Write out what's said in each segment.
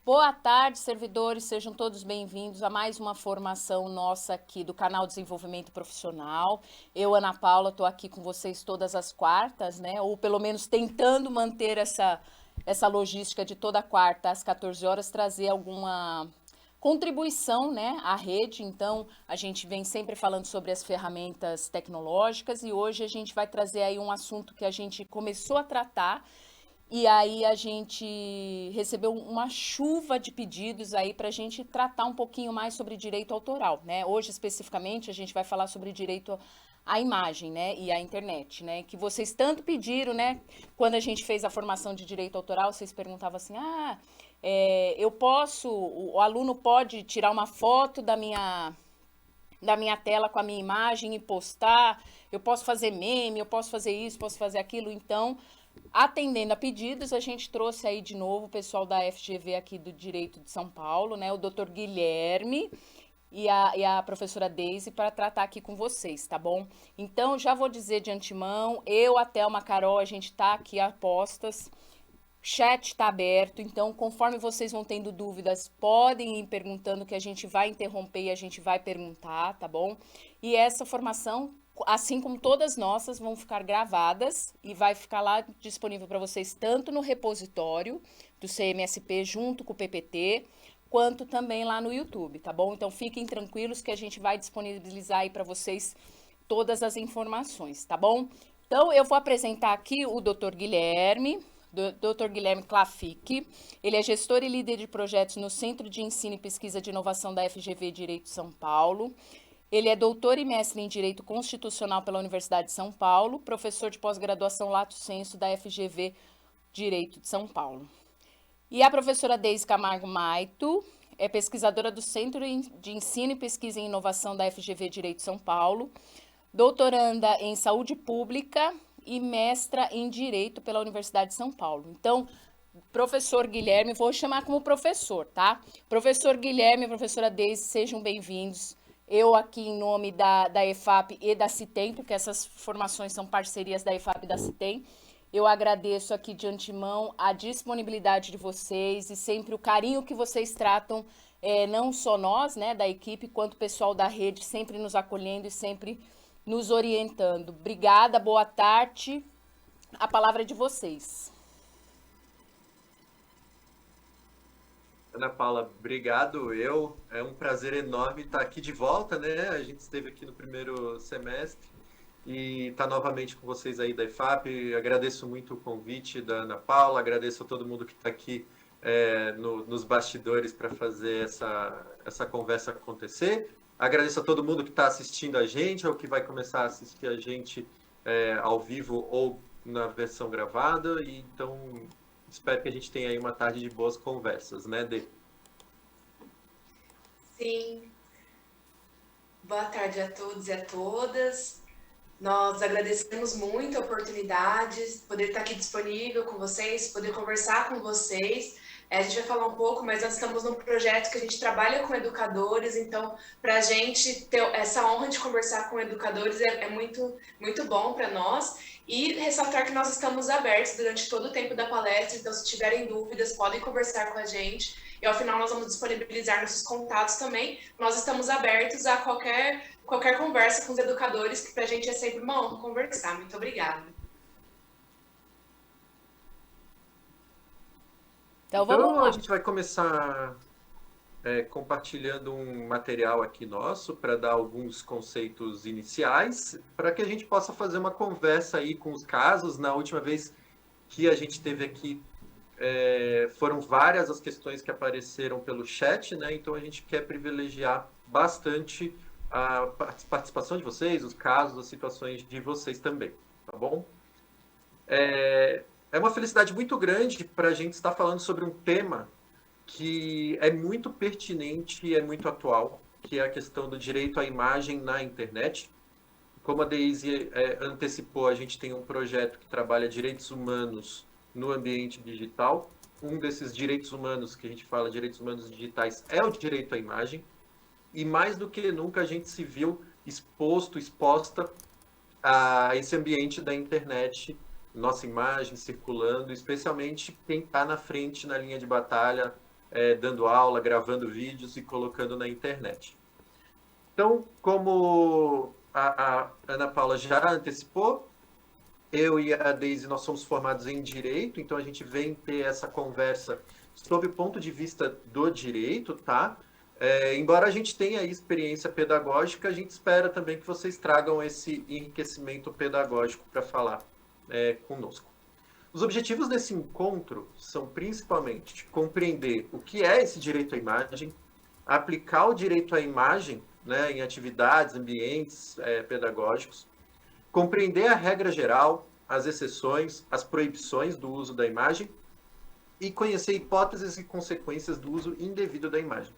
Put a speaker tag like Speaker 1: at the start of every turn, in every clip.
Speaker 1: Boa tarde, servidores, sejam todos bem-vindos a mais uma formação nossa aqui do canal Desenvolvimento Profissional. Eu, Ana Paula, estou aqui com vocês todas as quartas, né? Ou pelo menos tentando manter essa logística de toda quarta às 14 horas, trazer alguma contribuição, né, à rede. Então, a gente vem sempre falando sobre as ferramentas tecnológicas e hoje a gente vai trazer aí um assunto que a gente começou a tratar. E aí a gente recebeu uma chuva de pedidos aí para a gente tratar um pouquinho mais sobre direito autoral, né? Hoje especificamente a gente vai falar sobre direito à imagem, né? E à internet, né? Que vocês tanto pediram, né? Quando a gente fez a formação de direito autoral, vocês perguntavam assim: eu posso, o aluno pode tirar uma foto da minha tela com a minha imagem e postar, eu posso fazer meme, eu posso fazer isso, posso fazer aquilo. Então, atendendo a pedidos, a gente trouxe aí de novo o pessoal da FGV aqui do Direito de São Paulo, né? O doutor Guilherme e a professora Deise para tratar aqui com vocês, tá bom? Então, já vou dizer de antemão, eu, a Thelma, a Carol, a gente tá aqui a postas. Chat está aberto, então conforme vocês vão tendo dúvidas, podem ir perguntando que a gente vai interromper e a gente vai perguntar, tá bom? E essa formação, assim como todas nossas, vão ficar gravadas e vai ficar lá disponível para vocês tanto no repositório do CMSP junto com o PPT, quanto também lá no YouTube, tá bom? Então fiquem tranquilos que a gente vai disponibilizar aí para vocês todas as informações, tá bom? Então eu vou apresentar aqui o Dr. Guilherme. Dr. Guilherme Clafic. Ele é gestor e líder de projetos no Centro de Ensino e Pesquisa de Inovação da FGV Direito São Paulo. Ele é doutor e mestre em Direito Constitucional pela Universidade de São Paulo, professor de pós-graduação Lato Sensu da FGV Direito de São Paulo. E a professora Deise Camargo Maito é pesquisadora do Centro de Ensino e Pesquisa em Inovação da FGV Direito de São Paulo, doutoranda em Saúde Pública e mestra em Direito pela Universidade de São Paulo. Então, professor Guilherme, vou chamar como professor, tá? Professor Guilherme e professora Deise, sejam bem-vindos. Eu aqui em nome da EFAP e da CITEM, porque essas formações são parcerias da EFAP e da CITEM. Eu agradeço aqui de antemão a disponibilidade de vocês e sempre o carinho que vocês tratam, não só nós, né, da equipe, quanto o pessoal da rede, sempre nos acolhendo e sempre nos orientando. Obrigada, boa tarde. A palavra é de vocês.
Speaker 2: Ana Paula, obrigado. É um prazer enorme estar aqui de volta, né? A gente esteve aqui no primeiro semestre e está novamente com vocês aí da EFAP. Agradeço muito o convite da Ana Paula, agradeço a todo mundo que está aqui nos bastidores para fazer essa conversa acontecer. Agradeço a todo mundo que está assistindo a gente ou que vai começar a assistir a gente ao vivo ou na versão gravada. E então espero que a gente tenha aí uma tarde de boas conversas, né, Dê?
Speaker 3: Sim, boa tarde a todos e a todas. Nós agradecemos muito a oportunidade de poder estar aqui disponível com vocês, poder conversar com vocês. A gente vai falar um pouco, mas nós estamos num projeto que a gente trabalha com educadores, então, para a gente ter essa honra de conversar com educadores é muito, muito bom para nós. E ressaltar que nós estamos abertos durante todo o tempo da palestra, então, se tiverem dúvidas, podem conversar com a gente. E, ao final, nós vamos disponibilizar nossos contatos também. Nós estamos abertos a qualquer conversa com os educadores, que para a gente é sempre uma honra conversar. Muito obrigada.
Speaker 1: Então vamos
Speaker 2: A
Speaker 1: lá.
Speaker 2: gente vai começar compartilhando um material aqui nosso para dar alguns conceitos iniciais, para que a gente possa fazer uma conversa aí com os casos. Na última vez que a gente teve aqui, foram várias as questões que apareceram pelo chat, né? Então a gente quer privilegiar bastante a participação de vocês, os casos, as situações de vocês também, tá bom? É uma felicidade muito grande para a gente estar falando sobre um tema que é muito pertinente e é muito atual, que é a questão do direito à imagem na internet. Como a Deise antecipou, a gente tem um projeto que trabalha direitos humanos no ambiente digital. Um desses direitos humanos que a gente fala, direitos humanos digitais, é o direito à imagem. E mais do que nunca a gente se viu exposta a esse ambiente da internet, nossa imagem circulando, especialmente quem está na frente, na linha de batalha, dando aula, gravando vídeos e colocando na internet. Então, como a Ana Paula já antecipou, eu e a Deise, nós somos formados em Direito, então a gente vem ter essa conversa sob o ponto de vista do direito, tá? Embora a gente tenha experiência pedagógica, a gente espera também que vocês tragam esse enriquecimento pedagógico para falar conosco. Os objetivos desse encontro são principalmente compreender o que é esse direito à imagem, aplicar o direito à imagem, né, em atividades, ambientes pedagógicos, compreender a regra geral, as exceções, as proibições do uso da imagem e conhecer hipóteses e consequências do uso indevido da imagem.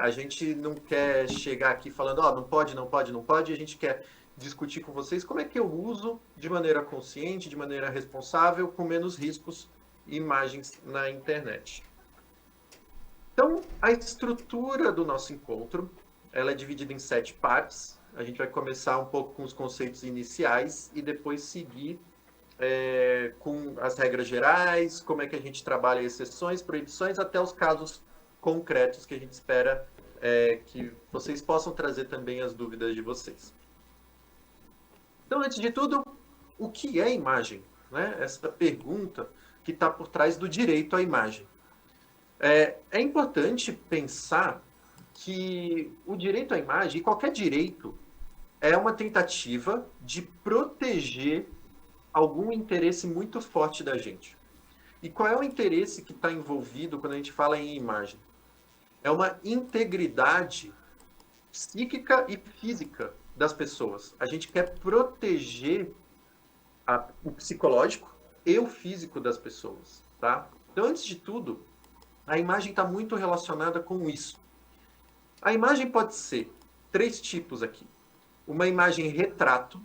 Speaker 2: A gente não quer chegar aqui falando, não pode, não pode, não pode, a gente quer discutir com vocês como é que eu uso de maneira consciente, de maneira responsável, com menos riscos, imagens na internet. Então, a estrutura do nosso encontro, ela é dividida em 7 partes. A gente vai começar um pouco com os conceitos iniciais e depois seguir com as regras gerais, como é que a gente trabalha exceções, proibições, até os casos concretos que a gente espera que vocês possam trazer também as dúvidas de vocês. Então, antes de tudo, o que é imagem? Né? Essa pergunta que está por trás do direito à imagem. É importante pensar que o direito à imagem, e qualquer direito, é uma tentativa de proteger algum interesse muito forte da gente. E qual é o interesse que está envolvido quando a gente fala em imagem? É uma integridade psíquica e física das pessoas. A gente quer proteger o psicológico e o físico das pessoas, tá? Então, antes de tudo, a imagem está muito relacionada com isso. A imagem pode ser 3 tipos aqui. Uma imagem retrato,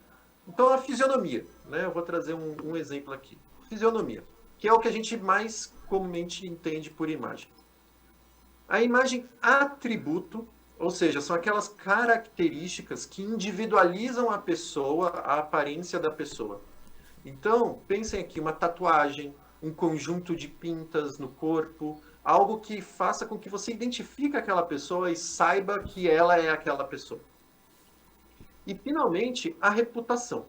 Speaker 2: então a fisionomia, né? Eu vou trazer um exemplo aqui. Fisionomia, que é o que a gente mais comumente entende por imagem. A imagem atributo, ou seja, são aquelas características que individualizam a pessoa, a aparência da pessoa. Então, pensem aqui, uma tatuagem, um conjunto de pintas no corpo, algo que faça com que você identifique aquela pessoa e saiba que ela é aquela pessoa. E, finalmente, a reputação.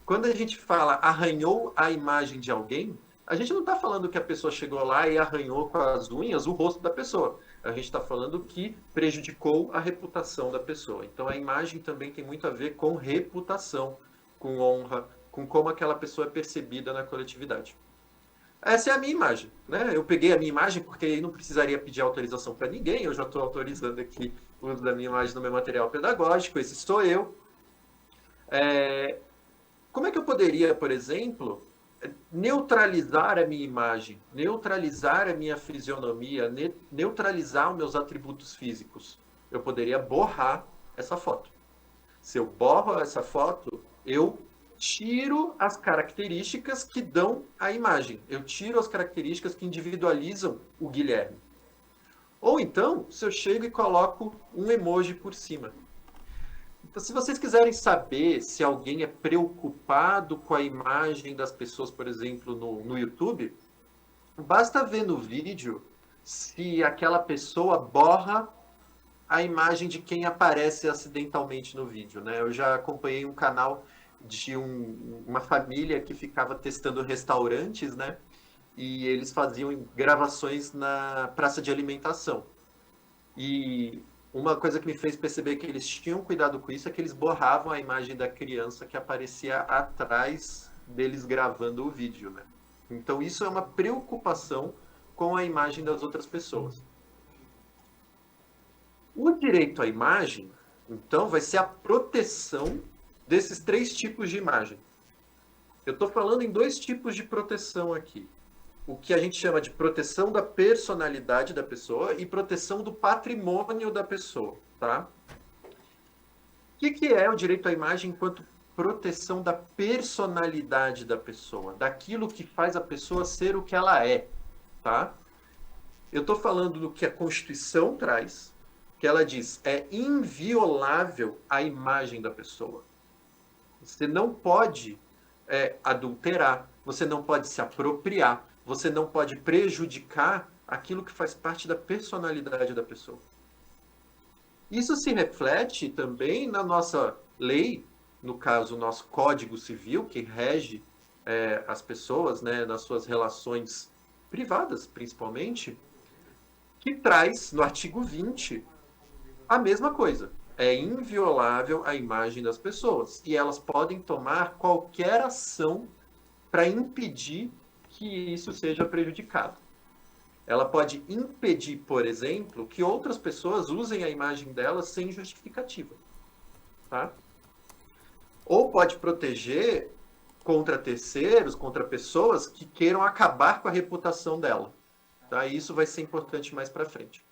Speaker 2: Quando a gente fala arranhou a imagem de alguém, a gente não está falando que a pessoa chegou lá e arranhou com as unhas o rosto da pessoa. A gente está falando que prejudicou a reputação da pessoa. Então, a imagem também tem muito a ver com reputação, com honra, com como aquela pessoa é percebida na coletividade. Essa é a minha imagem, né? Eu peguei a minha imagem porque aí não precisaria pedir autorização para ninguém. Eu já estou autorizando aqui o uso da minha imagem no meu material pedagógico. Esse sou eu. Como é que eu poderia, por exemplo, neutralizar a minha imagem, neutralizar a minha fisionomia, neutralizar os meus atributos físicos? Eu poderia borrar essa foto. Se eu borro essa foto, eu tiro as características que dão a imagem. Eu tiro as características que individualizam o Guilherme. Ou então, se eu chego e coloco um emoji por cima. Então, se vocês quiserem saber se alguém é preocupado com a imagem das pessoas, por exemplo, no YouTube, basta ver no vídeo se aquela pessoa borra a imagem de quem aparece acidentalmente no vídeo, né? Eu já acompanhei um canal de uma família que ficava testando restaurantes, né? E eles faziam gravações na praça de alimentação. E uma coisa que me fez perceber que eles tinham cuidado com isso é que eles borravam a imagem da criança que aparecia atrás deles gravando o vídeo, né? Então isso é uma preocupação com a imagem das outras pessoas. O direito à imagem, então, vai ser a proteção desses 3 tipos de imagem. Eu estou falando em 2 tipos de proteção aqui. O que a gente chama de proteção da personalidade da pessoa e proteção do patrimônio da pessoa, tá? O que é o direito à imagem enquanto proteção da personalidade da pessoa, daquilo que faz a pessoa ser o que ela é, tá? Eu estou falando do que a Constituição traz, que ela diz, é inviolável a imagem da pessoa. Você não pode adulterar, você não pode se apropriar, você não pode prejudicar aquilo que faz parte da personalidade da pessoa. Isso se reflete também na nossa lei, no caso, o nosso Código Civil, que rege as pessoas, né, nas suas relações privadas, principalmente, que traz, no artigo 20, a mesma coisa. É inviolável a imagem das pessoas e elas podem tomar qualquer ação para impedir que isso seja prejudicado. Ela pode impedir, por exemplo, que outras pessoas usem a imagem delas sem justificativa. Tá? Ou pode proteger contra terceiros, contra pessoas que queiram acabar com a reputação dela. Tá? E isso vai ser importante mais para frente.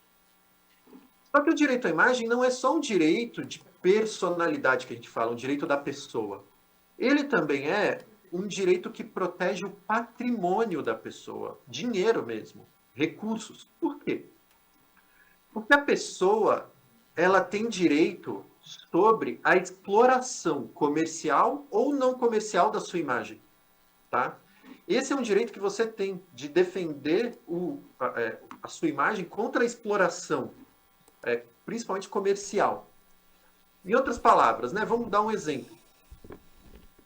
Speaker 2: Só que o direito à imagem não é só um direito de personalidade que a gente fala, um direito da pessoa. Ele também é um direito que protege o patrimônio da pessoa, dinheiro mesmo, recursos. Por quê? Porque a pessoa, ela tem direito sobre a exploração comercial ou não comercial da sua imagem, tá? Esse é um direito que você tem de defender a sua imagem contra a exploração, principalmente comercial. Em outras palavras, né, vamos dar um exemplo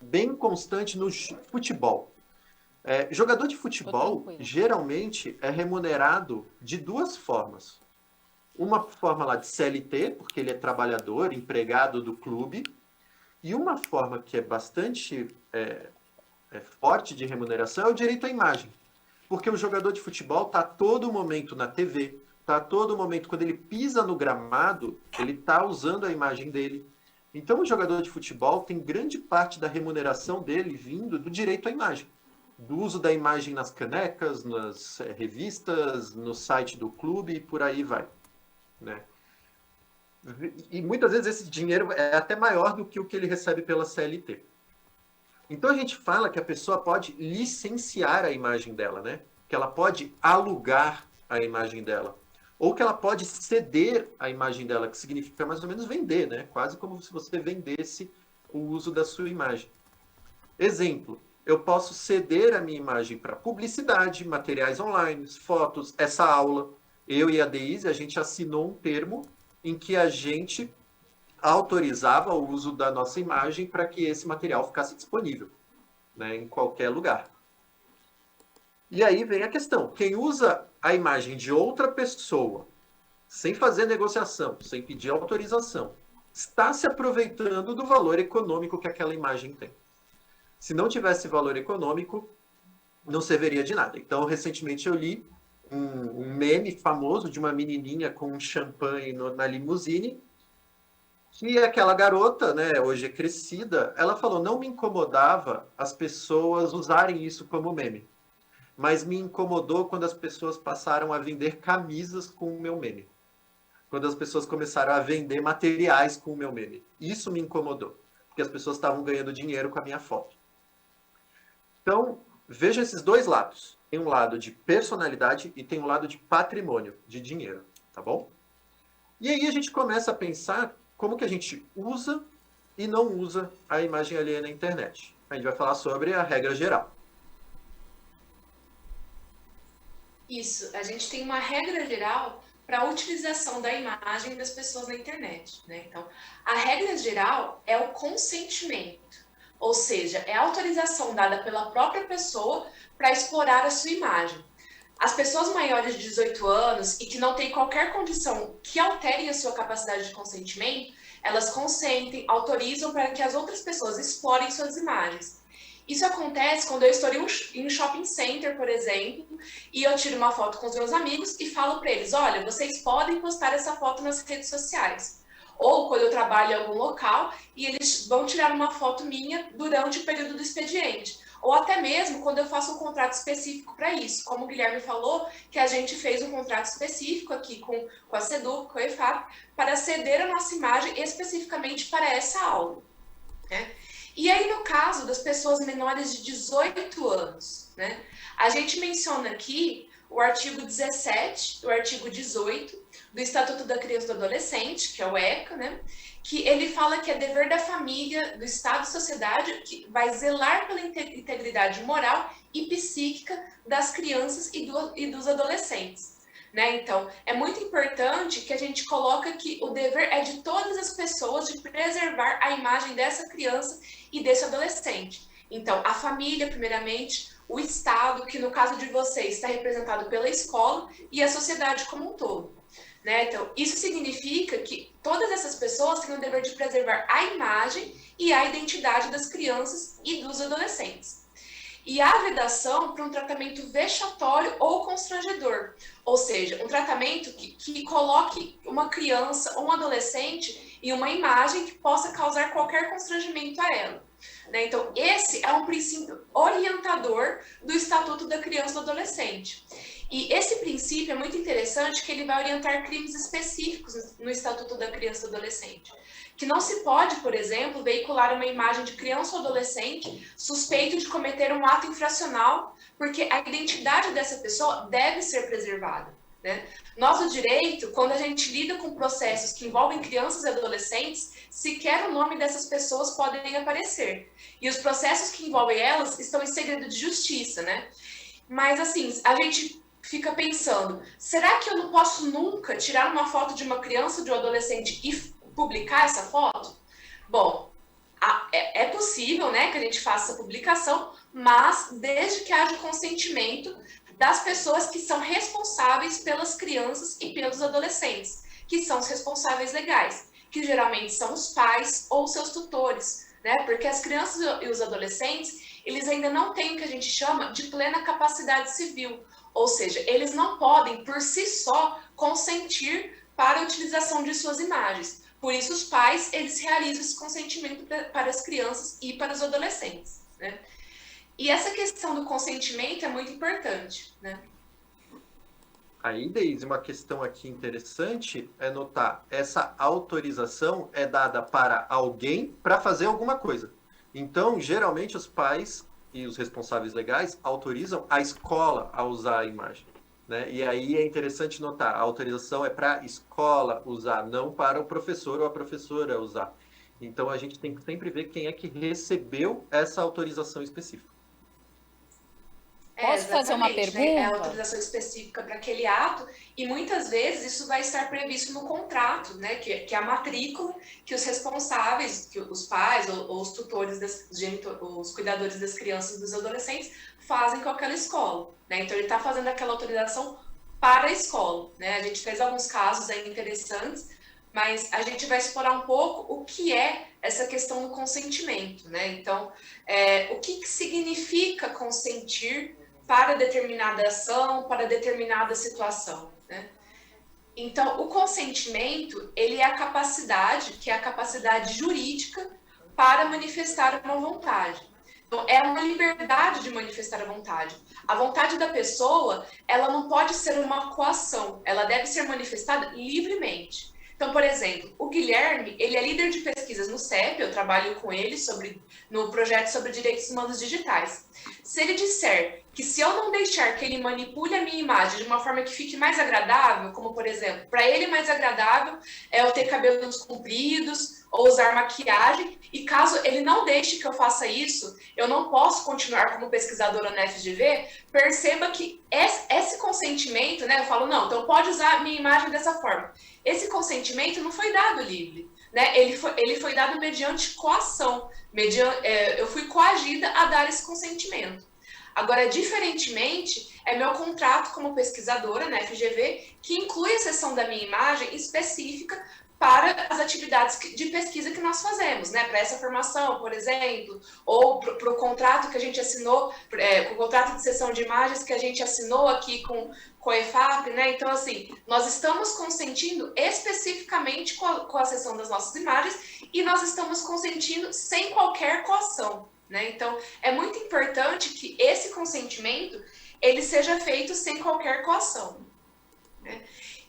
Speaker 2: bem constante no futebol. Jogador de futebol geralmente é remunerado de duas formas. Uma forma lá de CLT, porque ele é trabalhador, empregado do clube, e uma forma que é bastante forte de remuneração é o direito à imagem. Porque o jogador de futebol está a todo momento na TV, está a todo momento, quando ele pisa no gramado, ele está usando a imagem dele. Então, o jogador de futebol tem grande parte da remuneração dele vindo do direito à imagem. Do uso da imagem nas canecas, nas revistas, no site do clube e por aí vai. Né? E muitas vezes esse dinheiro é até maior do que o que ele recebe pela CLT. Então a gente fala que a pessoa pode licenciar a imagem dela, né? Que ela pode alugar a imagem dela. Ou que ela pode ceder a imagem dela, que significa mais ou menos vender, né? Quase como se você vendesse o uso da sua imagem. Exemplo, eu posso ceder a minha imagem para publicidade, materiais online, fotos, essa aula. Eu e a Deise, a gente assinou um termo em que a gente autorizava o uso da nossa imagem para que esse material ficasse disponível, né, em qualquer lugar. E aí vem a questão, quem usa a imagem de outra pessoa, sem fazer negociação, sem pedir autorização, está se aproveitando do valor econômico que aquela imagem tem. Se não tivesse valor econômico, não serviria de nada. Então, recentemente eu li um meme famoso de uma menininha com um champanhe na limusine, que aquela garota, né, hoje é crescida, ela falou, não me incomodava as pessoas usarem isso como meme, mas me incomodou quando as pessoas passaram a vender camisas com o meu meme. Quando as pessoas começaram a vender materiais com o meu meme. Isso me incomodou, porque as pessoas estavam ganhando dinheiro com a minha foto. Então, veja esses dois lados. Tem um lado de personalidade e tem um lado de patrimônio, de dinheiro, tá bom? E aí a gente começa a pensar como que a gente usa e não usa a imagem alheia na internet. A gente vai falar sobre a regra geral.
Speaker 3: Isso, a gente tem uma regra geral para a utilização da imagem das pessoas na internet, né? Então, a regra geral é o consentimento, ou seja, é a autorização dada pela própria pessoa para explorar a sua imagem. As pessoas maiores de 18 anos e que não têm qualquer condição que altere a sua capacidade de consentimento, elas consentem, autorizam para que as outras pessoas explorem suas imagens. Isso acontece quando eu estou em um shopping center, por exemplo, e eu tiro uma foto com os meus amigos e falo para eles, olha, vocês podem postar essa foto nas redes sociais. Ou quando eu trabalho em algum local e eles vão tirar uma foto minha durante o período do expediente. Ou até mesmo quando eu faço um contrato específico para isso. Como o Guilherme falou, que a gente fez um contrato específico aqui com a SEDUC, com a EFAP, para ceder a nossa imagem especificamente para essa aula, né? E aí, no caso das pessoas menores de 18 anos, né, a gente menciona aqui o artigo 17, o artigo 18 do Estatuto da Criança e do Adolescente, que é o ECA, né, que ele fala que é dever da família, do Estado e sociedade, que vai zelar pela integridade moral e psíquica das crianças e dos adolescentes. né? Então, é muito importante que a gente coloque que o dever é de todas as pessoas de preservar a imagem dessa criança e desse adolescente. Então, a família, primeiramente, o Estado, que no caso de vocês está representado pela escola, e a sociedade como um todo, né? Então, isso significa que todas essas pessoas têm o dever de preservar a imagem e a identidade das crianças e dos adolescentes. E a vedação para um tratamento vexatório ou constrangedor, ou seja, um tratamento que coloque uma criança ou um adolescente em uma imagem que possa causar qualquer constrangimento a ela, né? Então, esse é um princípio orientador do Estatuto da Criança e do Adolescente. E esse princípio é muito interessante, que ele vai orientar crimes específicos no Estatuto da Criança e do Adolescente. Que não se pode, por exemplo, veicular uma imagem de criança ou adolescente suspeito de cometer um ato infracional, porque a identidade dessa pessoa deve ser preservada, né? Nós, do direito, quando a gente lida com processos que envolvem crianças e adolescentes, sequer o nome dessas pessoas podem aparecer. E os processos que envolvem elas estão em segredo de justiça, né? Mas, assim, a gente fica pensando, será que eu não posso nunca tirar uma foto de uma criança ou de um adolescente e publicar essa foto? Bom, é possível, né, que a gente faça essa publicação, mas desde que haja consentimento das pessoas que são responsáveis pelas crianças e pelos adolescentes, que são os responsáveis legais, que geralmente são os pais ou seus tutores, né? Porque as crianças e os adolescentes, eles ainda não têm o que a gente chama de plena capacidade civil, ou seja, eles não podem, por si só, consentir para a utilização de suas imagens. Por isso, os pais, eles realizam esse consentimento para as crianças e para os adolescentes, né? E essa questão do consentimento é muito importante, né?
Speaker 2: Aí, Deise, uma questão aqui interessante é notar, essa autorização é dada para alguém para fazer alguma coisa. Então, geralmente, os pais e os responsáveis legais autorizam a escola a usar a imagem, né? E aí é interessante notar, a autorização é para a escola usar, não para o professor ou a professora usar. Então, a gente tem que sempre ver quem é que recebeu essa autorização específica.
Speaker 1: Posso fazer uma pergunta?
Speaker 3: Né? É a autorização específica para aquele ato, e muitas vezes isso vai estar previsto no contrato, né? Que é a matrícula que os responsáveis, que os pais ou os tutores, os cuidadores das crianças e dos adolescentes fazem com aquela escola, né? Então ele está fazendo aquela autorização para a escola, né? A gente fez alguns casos aí interessantes, mas a gente vai explorar um pouco o que é essa questão do consentimento, né? Então, o que significa consentir para determinada ação, para determinada situação, né? Então, o consentimento, ele é a capacidade, que é a capacidade jurídica para manifestar uma vontade. Então, é uma liberdade de manifestar a vontade. A vontade da pessoa, ela não pode ser uma coação, ela deve ser manifestada livremente. Então, por exemplo, o Guilherme, ele é líder de pesquisas no CEP, eu trabalho com ele no projeto sobre direitos humanos digitais. Se ele disser que se eu não deixar que ele manipule a minha imagem de uma forma que fique mais agradável, como, por exemplo, para ele mais agradável é eu ter cabelos compridos ou usar maquiagem, e caso ele não deixe que eu faça isso, eu não posso continuar como pesquisadora na FGV, perceba que esse consentimento, né, eu falo, não, então pode usar a minha imagem dessa forma. Esse consentimento não foi dado livre, né? Ele foi dado mediante coação, eu fui coagida a dar esse consentimento. Agora, diferentemente, é meu contrato como pesquisadora na FGV que inclui a seção da minha imagem específica para as atividades de pesquisa que nós fazemos, né? Para essa formação, por exemplo, ou para o contrato que a gente assinou, o contrato de sessão de imagens que a gente assinou aqui com a EFAP, né? Então, assim, nós estamos consentindo especificamente com a sessão das nossas imagens e nós estamos consentindo sem qualquer coação, né? Então, é muito importante que esse consentimento, ele seja feito sem qualquer coação, né?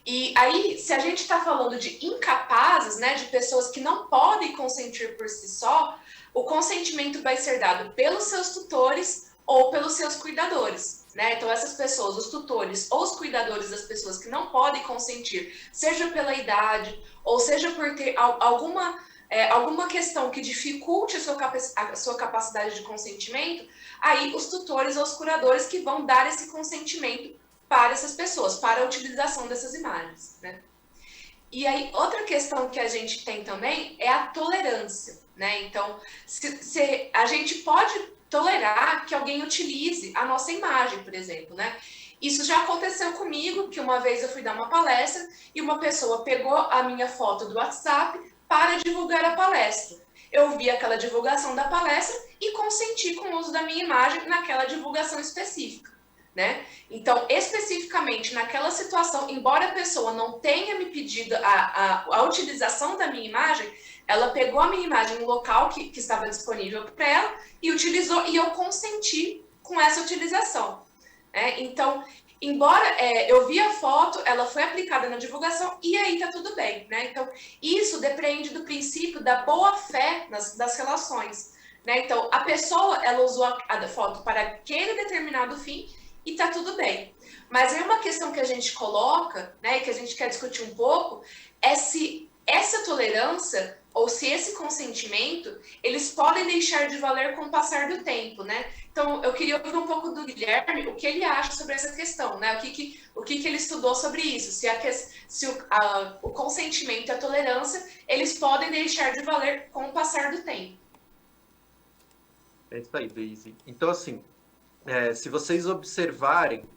Speaker 3: E aí, se a gente está falando de incapazes, né, de pessoas que não podem consentir por si só, o consentimento vai ser dado pelos seus tutores ou pelos seus cuidadores, né? Então, essas pessoas, os tutores ou os cuidadores das pessoas que não podem consentir, seja pela idade, ou seja por ter alguma questão que dificulte a sua capacidade de consentimento, aí os tutores ou os curadores que vão dar esse consentimento para essas pessoas, para a utilização dessas imagens, né? E aí, outra questão que a gente tem também é a tolerância, né? Então, se a gente pode tolerar que alguém utilize a nossa imagem, por exemplo, né? Isso já aconteceu comigo, que uma vez eu fui dar uma palestra e uma pessoa pegou a minha foto do WhatsApp para divulgar a palestra. Eu vi aquela divulgação da palestra e consenti com o uso da minha imagem naquela divulgação específica. Né? Então, especificamente naquela situação, embora a pessoa não tenha me pedido a utilização da minha imagem, ela pegou a minha imagem no local que estava disponível para ela e utilizou, e eu consenti com essa utilização. Né? Então, embora eu vi a foto, ela foi aplicada na divulgação e aí tá tudo bem. Né? Então, isso depende do princípio da boa-fé das relações. Né? Então, a pessoa, ela usou a foto para aquele determinado fim e tá tudo bem. Mas aí uma questão que a gente coloca, né, e que a gente quer discutir um pouco, é se essa tolerância ou se esse consentimento, eles podem deixar de valer com o passar do tempo, né? Então, eu queria ouvir um pouco do Guilherme, o que ele acha sobre essa questão, né? O que ele estudou sobre isso, se o consentimento e a tolerância, eles podem deixar de valer com o passar do tempo.
Speaker 2: É isso aí, Daisy. Então, assim, se vocês observarem,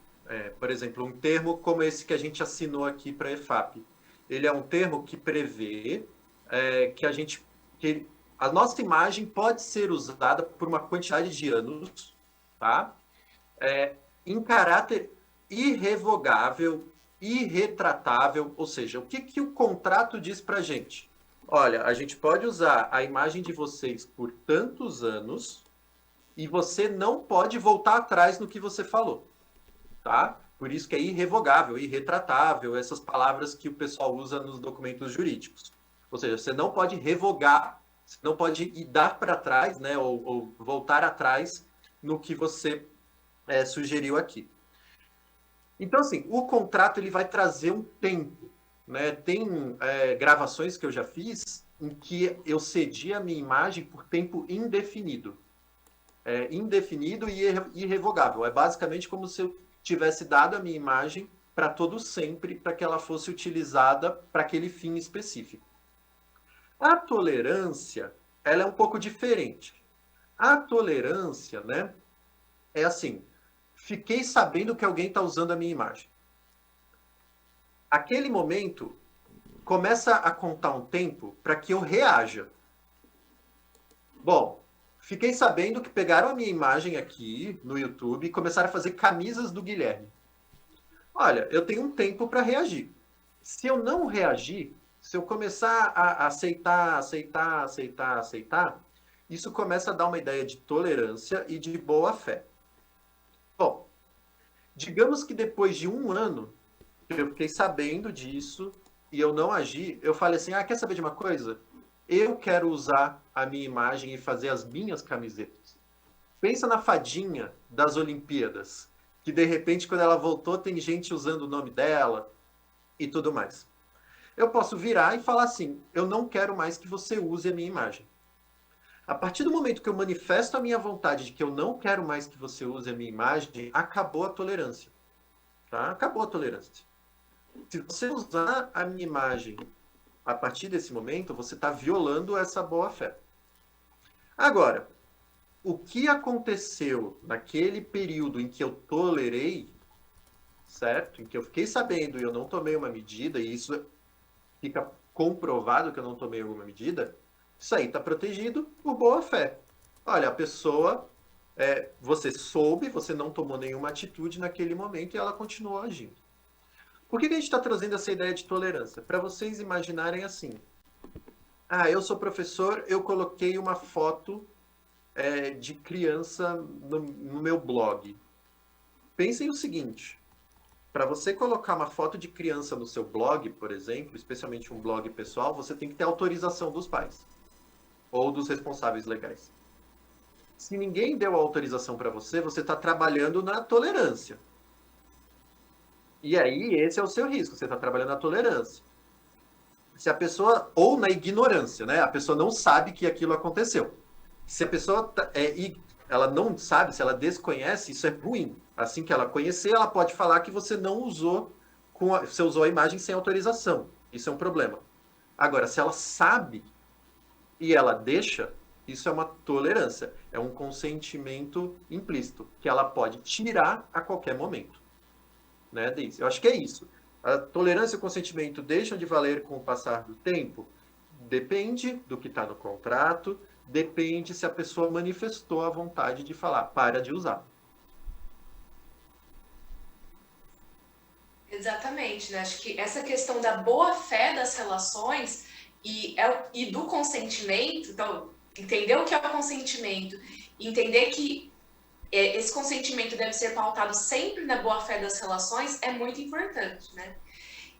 Speaker 2: por exemplo, um termo como esse que a gente assinou aqui para a EFAP, ele é um termo que prevê que a nossa imagem pode ser usada por uma quantidade de anos, tá? Em caráter irrevogável, irretratável, ou seja, o que o contrato diz para a gente? Olha, a gente pode usar a imagem de vocês por tantos anos, e você não pode voltar atrás no que você falou, tá? Por isso que é irrevogável, irretratável, essas palavras que o pessoal usa nos documentos jurídicos. Ou seja, você não pode revogar, você não pode ir dar para trás, né, ou voltar atrás no que você sugeriu aqui. Então, assim, o contrato ele vai trazer um tempo, né? Tem gravações que eu já fiz em que eu cedi a minha imagem por tempo indefinido. Indefinido e irrevogável. É basicamente como se eu tivesse dado a minha imagem para todo sempre, para que ela fosse utilizada para aquele fim específico. A tolerância, ela é um pouco diferente. A tolerância, né, é assim, fiquei sabendo que alguém está usando a minha imagem. Aquele momento, começa a contar um tempo para que eu reaja. Bom, fiquei sabendo que pegaram a minha imagem aqui no YouTube e começaram a fazer camisas do Guilherme. Olha, eu tenho um tempo para reagir. Se eu não reagir, se eu começar a aceitar, isso começa a dar uma ideia de tolerância e de boa-fé. Bom, digamos que depois de um ano, eu fiquei sabendo disso e eu não agi, eu falei assim, quer saber de uma coisa? Eu quero usar a minha imagem e fazer as minhas camisetas. Pensa na fadinha das Olimpíadas, que de repente, quando ela voltou, tem gente usando o nome dela e tudo mais. Eu posso virar e falar assim, eu não quero mais que você use a minha imagem. A partir do momento que eu manifesto a minha vontade de que eu não quero mais que você use a minha imagem, acabou a tolerância. Tá? Acabou a tolerância. Se você usar a minha imagem a partir desse momento, você está violando essa boa-fé. Agora, o que aconteceu naquele período em que eu tolerei, certo? Em que eu fiquei sabendo e eu não tomei uma medida, e isso fica comprovado que eu não tomei alguma medida, isso aí está protegido por boa-fé. Olha, a pessoa, você soube, você não tomou nenhuma atitude naquele momento e ela continuou agindo. Por que a gente está trazendo essa ideia de tolerância? Para vocês imaginarem assim. Eu sou professor, eu coloquei uma foto de criança no meu blog. Pensem o seguinte. Para você colocar uma foto de criança no seu blog, por exemplo, especialmente um blog pessoal, você tem que ter autorização dos pais. Ou dos responsáveis legais. Se ninguém deu autorização para você, você está trabalhando na tolerância. E aí, esse é o seu risco, você está trabalhando na tolerância. Se a pessoa, ou na ignorância, né? A pessoa não sabe que aquilo aconteceu. Se a pessoa ela não sabe, se ela desconhece, isso é ruim. Assim que ela conhecer, ela pode falar que você não usou, você usou a imagem sem autorização. Isso é um problema. Agora, se ela sabe e ela deixa, isso é uma tolerância, é um consentimento implícito, que ela pode tirar a qualquer momento. Né, Deise? Eu acho que é isso. A tolerância e o consentimento deixam de valer com o passar do tempo? Depende do que está no contrato, depende se a pessoa manifestou a vontade de falar, para de usar.
Speaker 3: Exatamente, né? Acho que essa questão da boa-fé das relações e do consentimento, então, entender o que é o consentimento, entender que esse consentimento deve ser pautado sempre na boa-fé das relações é muito importante, né?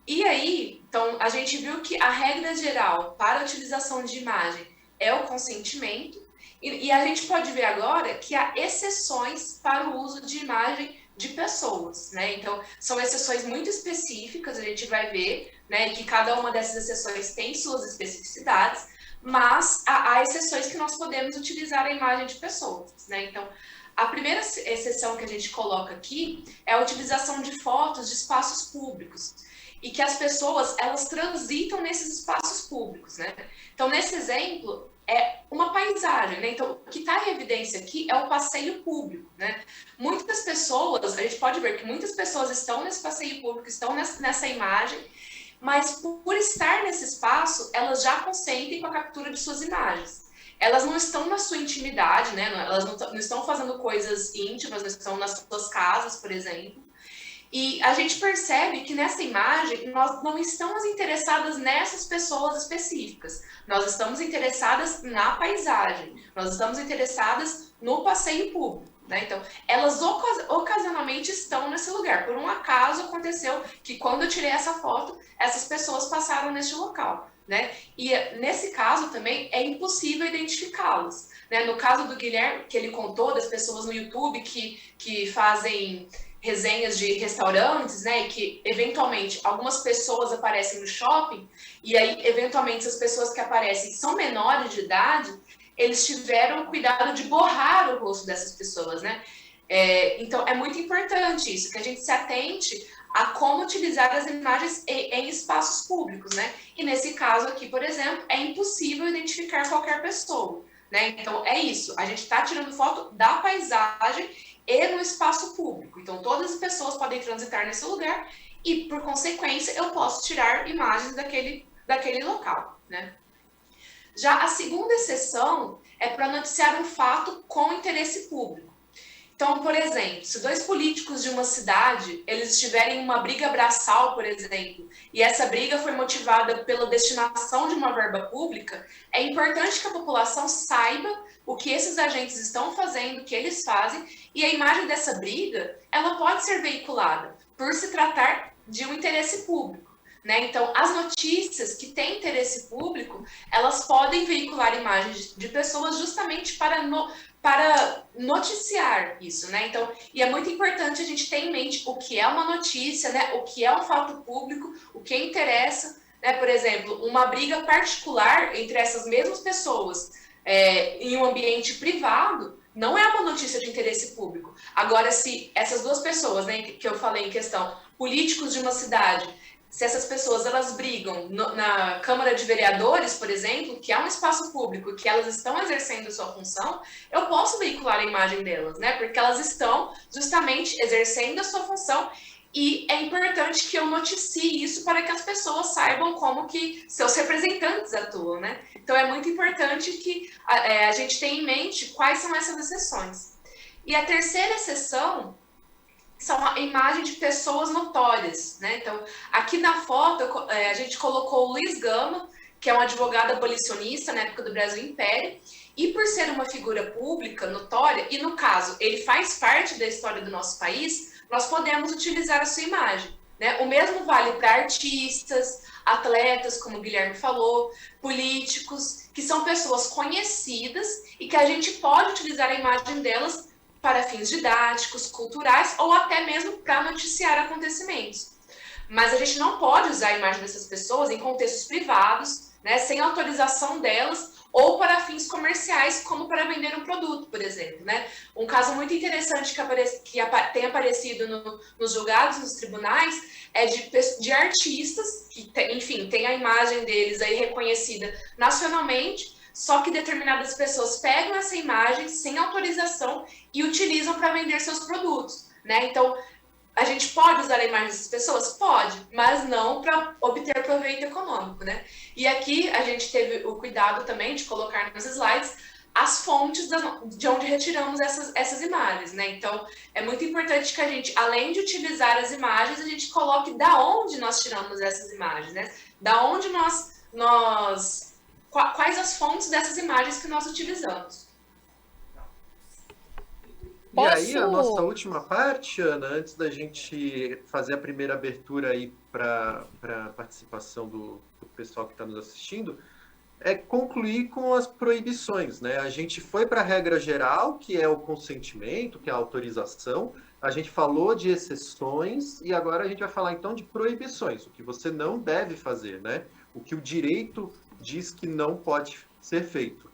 Speaker 3: E aí, então, a gente viu que a regra geral para a utilização de imagem é o consentimento, e a gente pode ver agora que há exceções para o uso de imagem de pessoas, né? Então, são exceções muito específicas, a gente vai ver, né, que cada uma dessas exceções tem suas especificidades, mas há exceções que nós podemos utilizar a imagem de pessoas, né? Então, a primeira exceção que a gente coloca aqui é a utilização de fotos de espaços públicos e que as pessoas, elas transitam nesses espaços públicos, né? Então, nesse exemplo, é uma paisagem, né? Então, o que está em evidência aqui é o passeio público, né? Muitas pessoas, a gente pode ver que muitas pessoas estão nesse passeio público, estão nessa imagem, mas por estar nesse espaço, elas já consentem com a captura de suas imagens. Elas não estão na sua intimidade, né? Elas não estão fazendo coisas íntimas, não estão nas suas casas, por exemplo. E a gente percebe que nessa imagem nós não estamos interessadas nessas pessoas específicas. Nós estamos interessadas na paisagem. Nós estamos interessadas no passeio público, né? Então, elas ocasionalmente estão nesse lugar. Por um acaso aconteceu que quando eu tirei essa foto, essas pessoas passaram neste local, né? E nesse caso também é impossível identificá-las, né? No caso do Guilherme, que ele contou das pessoas no YouTube que fazem resenhas de restaurantes, né, e que eventualmente algumas pessoas aparecem no shopping, e aí eventualmente essas pessoas que aparecem são menores de idade, eles tiveram cuidado de borrar o rosto dessas pessoas, né? Então é muito importante isso, que a gente se atente a como utilizar as imagens em espaços públicos, né? E nesse caso aqui, por exemplo, é impossível identificar qualquer pessoa, né? Então é isso, a gente está tirando foto da paisagem e no espaço público. Então, todas as pessoas podem transitar nesse lugar e, por consequência, eu posso tirar imagens daquele local, né? Já a segunda exceção é para noticiar um fato com interesse público. Então, por exemplo, se dois políticos de uma cidade, eles estiverem em uma briga braçal, por exemplo, e essa briga foi motivada pela destinação de uma verba pública, é importante que a população saiba o que esses agentes estão fazendo, o que eles fazem, e a imagem dessa briga, ela pode ser veiculada, por se tratar de um interesse público, né? Então, as notícias que têm interesse público, elas podem veicular imagens de pessoas justamente para noticiar isso, né? Então, e é muito importante a gente ter em mente o que é uma notícia, né? O que é um fato público, o que interessa, né? Por exemplo, uma briga particular entre essas mesmas pessoas em um ambiente privado não é uma notícia de interesse público. Agora, se essas duas pessoas, né, que eu falei em questão, políticos de uma cidade, se essas pessoas elas brigam na Câmara de Vereadores, por exemplo, que é um espaço público, que elas estão exercendo sua função, eu posso veicular a imagem delas, né? Porque elas estão justamente exercendo a sua função e é importante que eu noticie isso para que as pessoas saibam como que seus representantes atuam, né? Então é muito importante que a gente tenha em mente quais são essas exceções. E a terceira exceção são a imagem de pessoas notórias, né? Então, aqui na foto, a gente colocou o Luiz Gama, que é um advogado abolicionista na época do Brasil Império, e por ser uma figura pública, notória, e no caso, ele faz parte da história do nosso país, nós podemos utilizar a sua imagem, né? O mesmo vale para artistas, atletas, como o Guilherme falou, políticos, que são pessoas conhecidas e que a gente pode utilizar a imagem delas para fins didáticos, culturais ou até mesmo para noticiar acontecimentos. Mas a gente não pode usar a imagem dessas pessoas em contextos privados, né, sem autorização delas, ou para fins comerciais, como para vender um produto, por exemplo, né? Um caso muito interessante que tem aparecido nos julgados, nos tribunais, é de artistas que, enfim, tem a imagem deles aí reconhecida nacionalmente, só que determinadas pessoas pegam essa imagem sem autorização e utilizam para vender seus produtos, né? Então, a gente pode usar a imagem dessas pessoas? Pode, mas não para obter proveito econômico, né? E aqui a gente teve o cuidado também de colocar nos slides as fontes de onde retiramos essas imagens, né? Então, é muito importante que a gente, além de utilizar as imagens, a gente coloque da onde nós tiramos essas imagens, né? Da onde quais as fontes dessas imagens que nós utilizamos.
Speaker 2: E aí, a nossa última parte, Ana, antes da gente fazer a primeira abertura aí para a participação do pessoal que está nos assistindo, é concluir com as proibições, né? A gente foi para a regra geral, que é o consentimento, que é a autorização, a gente falou de exceções e agora a gente vai falar então de proibições, o que você não deve fazer, né? O que o direito diz que não pode ser feito.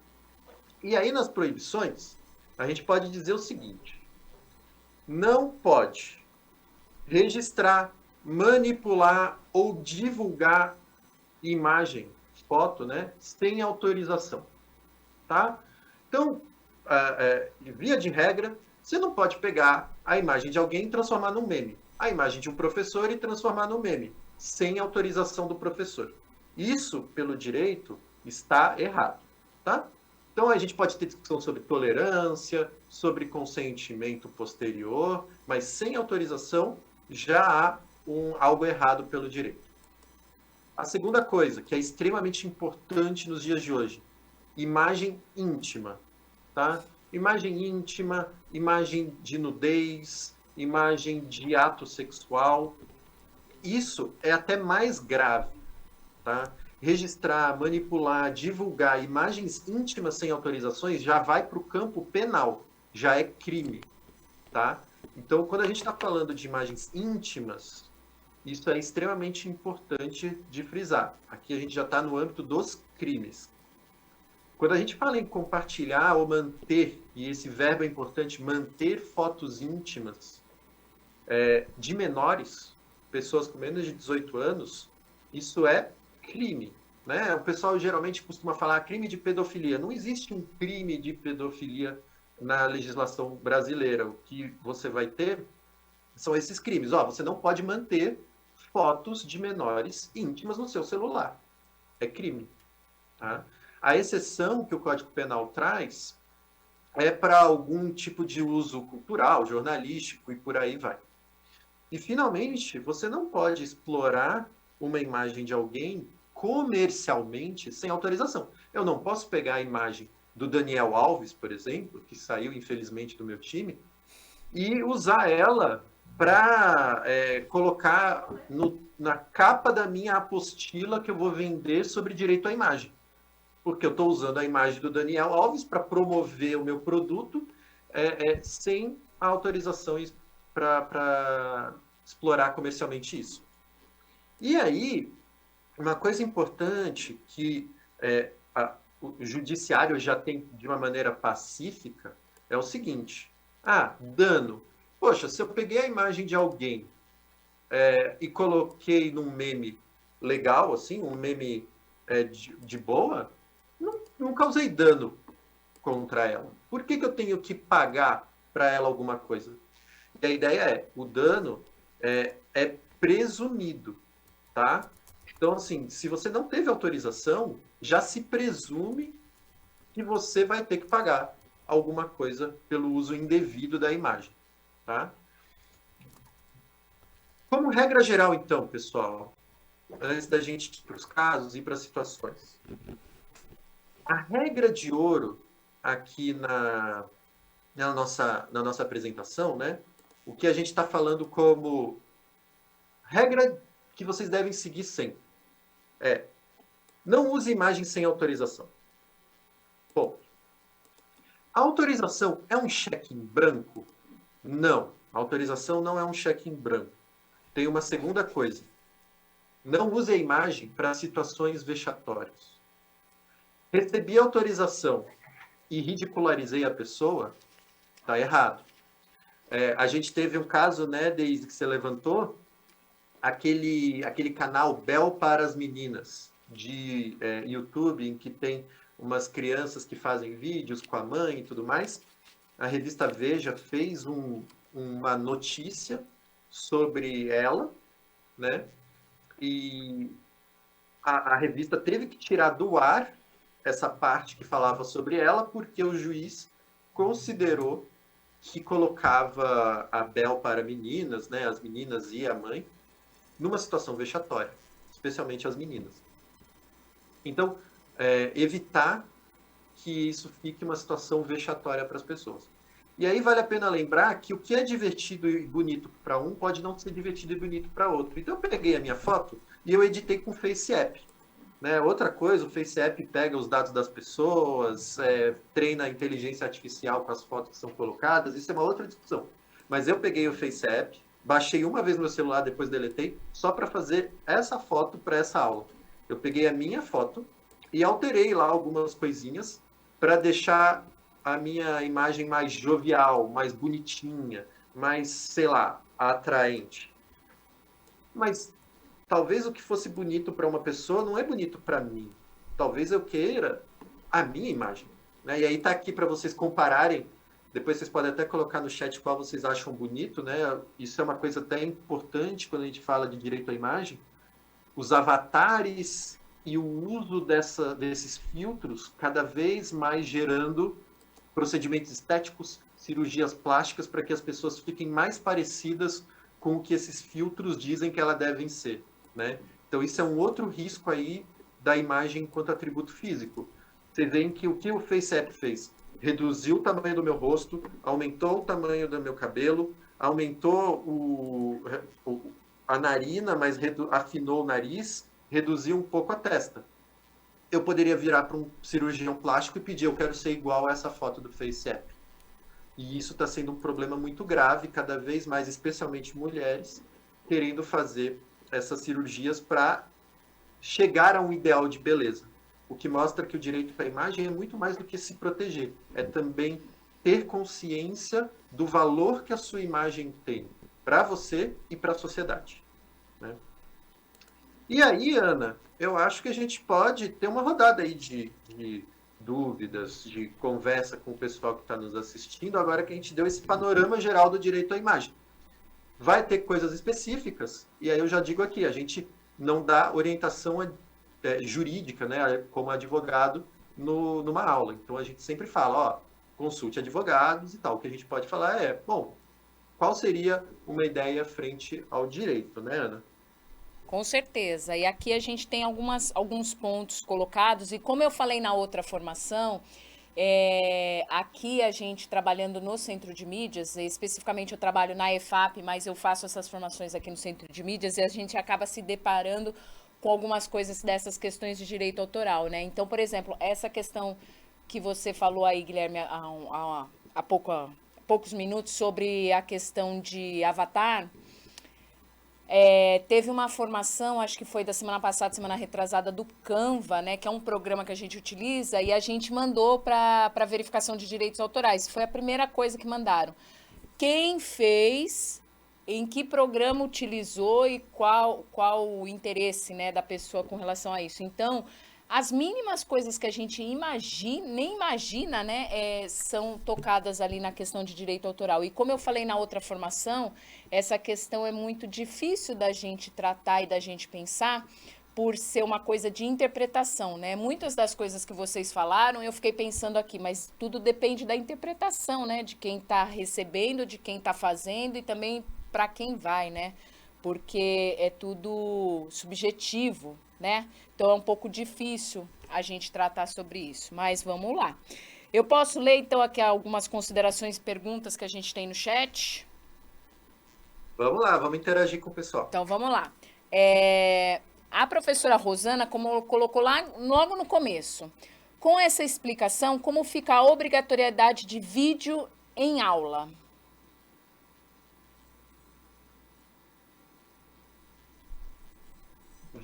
Speaker 2: E aí, nas proibições, a gente pode dizer o seguinte: não pode registrar, manipular ou divulgar imagem, foto, né, sem autorização, tá? Então, via de regra, você não pode pegar a imagem de alguém e transformar num meme, a imagem de um professor e transformar num meme, sem autorização do professor. Isso, pelo direito, está errado, tá? Então, a gente pode ter discussão sobre tolerância, sobre consentimento posterior, mas sem autorização já há algo errado pelo direito. A segunda coisa, que é extremamente importante nos dias de hoje, imagem íntima, tá? Imagem íntima, imagem de nudez, imagem de ato sexual. Isso é até mais grave, tá? Registrar, manipular, divulgar imagens íntimas sem autorizações já vai para o campo penal, já é crime, tá? Então, quando a gente está falando de imagens íntimas, isso é extremamente importante de frisar. Aqui a gente já está no âmbito dos crimes. Quando a gente fala em compartilhar ou manter, e esse verbo é importante, manter fotos íntimas de menores, pessoas com menos de 18 anos, isso é crime, né? O pessoal geralmente costuma falar crime de pedofilia. Não existe um crime de pedofilia na legislação brasileira. O que você vai ter são esses crimes. Você não pode manter fotos de menores íntimas no seu celular. É crime, tá? A exceção que o Código Penal traz é para algum tipo de uso cultural, jornalístico e por aí vai. E, finalmente, você não pode explorar uma imagem de alguém comercialmente sem autorização. Eu não posso pegar a imagem do Daniel Alves, por exemplo, que saiu, infelizmente, do meu time, e usar ela para colocar na capa da minha apostila que eu vou vender sobre direito à imagem. Porque eu estou usando a imagem do Daniel Alves para promover o meu produto sem a autorização para explorar comercialmente isso. E aí, uma coisa importante que o judiciário já tem de uma maneira pacífica é o seguinte: dano. Poxa, se eu peguei a imagem de alguém e coloquei num meme legal, assim, um meme de boa, não causei dano contra ela. Por que eu tenho que pagar para ela alguma coisa? E a ideia o dano é presumido, tá? Então, assim, se você não teve autorização, já se presume que você vai ter que pagar alguma coisa pelo uso indevido da imagem, tá? Como regra geral, então, pessoal, antes da gente ir para os casos e para as situações, a regra de ouro aqui na nossa apresentação, né? O que a gente está falando como regra que vocês devem seguir sempre não use imagem sem autorização. Bom, a autorização é um cheque em branco? Não, a autorização não é um cheque em branco. Tem uma segunda coisa. Não use a imagem para situações vexatórias. Recebi autorização e ridicularizei a pessoa, tá errado. A gente teve um caso, né, desde que você levantou, aquele canal Bel para as Meninas, de YouTube, em que tem umas crianças que fazem vídeos com a mãe e tudo mais. A revista Veja fez uma notícia sobre ela, né? E a revista teve que tirar do ar essa parte que falava sobre ela, porque o juiz considerou que colocava a Bel para meninas, né, as meninas e a mãe, numa situação vexatória, especialmente as meninas. Então, evitar que isso fique uma situação vexatória para as pessoas. E aí vale a pena lembrar que o que é divertido e bonito para um pode não ser divertido e bonito para outro. Então eu peguei a minha foto e eu editei com o FaceApp. Né? Outra coisa, o FaceApp pega os dados das pessoas, treina a inteligência artificial com as fotos que são colocadas, isso é uma outra discussão. Mas eu peguei o FaceApp, baixei uma vez no meu celular, depois deletei, só para fazer essa foto para essa aula. Eu peguei a minha foto e alterei lá algumas coisinhas para deixar a minha imagem mais jovial, mais bonitinha, mais, sei lá, atraente. Mas talvez o que fosse bonito para uma pessoa não é bonito para mim. Talvez eu queira a minha imagem. Né? E aí está aqui para vocês compararem. Depois vocês podem até colocar no chat qual vocês acham bonito. Né? Isso é uma coisa até importante quando a gente fala de direito à imagem. Os avatares e o uso desses filtros cada vez mais gerando procedimentos estéticos, cirurgias plásticas, para que as pessoas fiquem mais parecidas com o que esses filtros dizem que elas devem ser. Né? Então, isso é um outro risco aí da imagem enquanto atributo físico. Vocês veem que o FaceApp fez? Reduziu o tamanho do meu rosto, aumentou o tamanho do meu cabelo, aumentou a narina, mas afinou o nariz, reduziu um pouco a testa. Eu poderia virar para um cirurgião plástico e pedir, eu quero ser igual a essa foto do FaceApp. E isso está sendo um problema muito grave, cada vez mais, especialmente mulheres, querendo fazer essas cirurgias para chegar a um ideal de beleza. O que mostra que o direito à imagem é muito mais do que se proteger. É também ter consciência do valor que a sua imagem tem para você e para a sociedade. Né? E aí, Ana, eu acho que a gente pode ter uma rodada aí de dúvidas, de conversa com o pessoal que está nos assistindo, agora que a gente deu esse panorama geral do direito à imagem. Vai ter coisas específicas, e aí eu já digo aqui, a gente não dá orientação jurídica, né, como advogado, numa aula. Então a gente sempre fala, ó, consulte advogados e tal. O que a gente pode falar é, bom, qual seria uma ideia frente ao direito, né, Ana?
Speaker 1: Com certeza. E aqui a gente tem alguns pontos colocados, e como eu falei na outra formação, aqui a gente trabalhando no Centro de Mídias, especificamente eu trabalho na EFAP, mas eu faço essas formações aqui no Centro de Mídias, e a gente acaba se deparando com algumas coisas dessas questões de direito autoral, né? Então, por exemplo, essa questão que você falou aí, Guilherme, há poucos minutos, sobre a questão de avatar. Teve uma formação, acho que foi da semana passada, semana retrasada, do Canva, né, que é um programa que a gente utiliza, e a gente mandou para verificação de direitos autorais. Foi a primeira coisa que mandaram. Quem fez, em que programa utilizou e qual o interesse, né, da pessoa com relação a isso. Então, as mínimas coisas que a gente nem imagina, né, são tocadas ali na questão de direito autoral. E como eu falei na outra formação, essa questão é muito difícil da gente tratar e da gente pensar, por ser uma coisa de interpretação, né? Muitas das coisas que vocês falaram, eu fiquei pensando aqui, mas tudo depende da interpretação, né? De quem está recebendo, de quem está fazendo e também para quem vai, né? Porque é tudo subjetivo, né? Então é um pouco difícil a gente tratar sobre isso, mas vamos lá. Eu posso ler então aqui algumas considerações e perguntas que a gente tem no chat?
Speaker 2: Vamos lá, vamos interagir com o pessoal.
Speaker 1: Então vamos lá. A professora Rosana, como colocou lá logo no começo, com essa explicação, como fica a obrigatoriedade de vídeo em aula?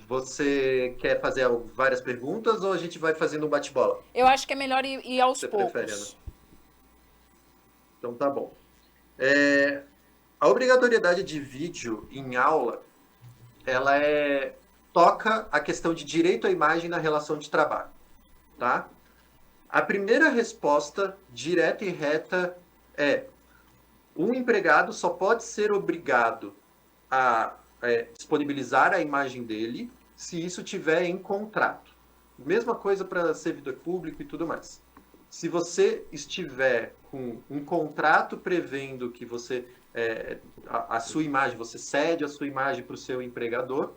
Speaker 2: Você quer fazer várias perguntas ou a gente vai fazendo um bate-bola?
Speaker 1: Eu acho que é melhor ir aos
Speaker 2: Você
Speaker 1: poucos.
Speaker 2: prefere, Ana? Então tá bom. A obrigatoriedade de vídeo em aula, ela toca a questão de direito à imagem na relação de trabalho, tá? A primeira resposta, direta e reta, é: um empregado só pode ser obrigado a disponibilizar a imagem dele se isso tiver em contrato. Mesma coisa para servidor público e tudo mais. Se você estiver com um contrato prevendo que você a sua imagem, você cede a sua imagem para o seu empregador,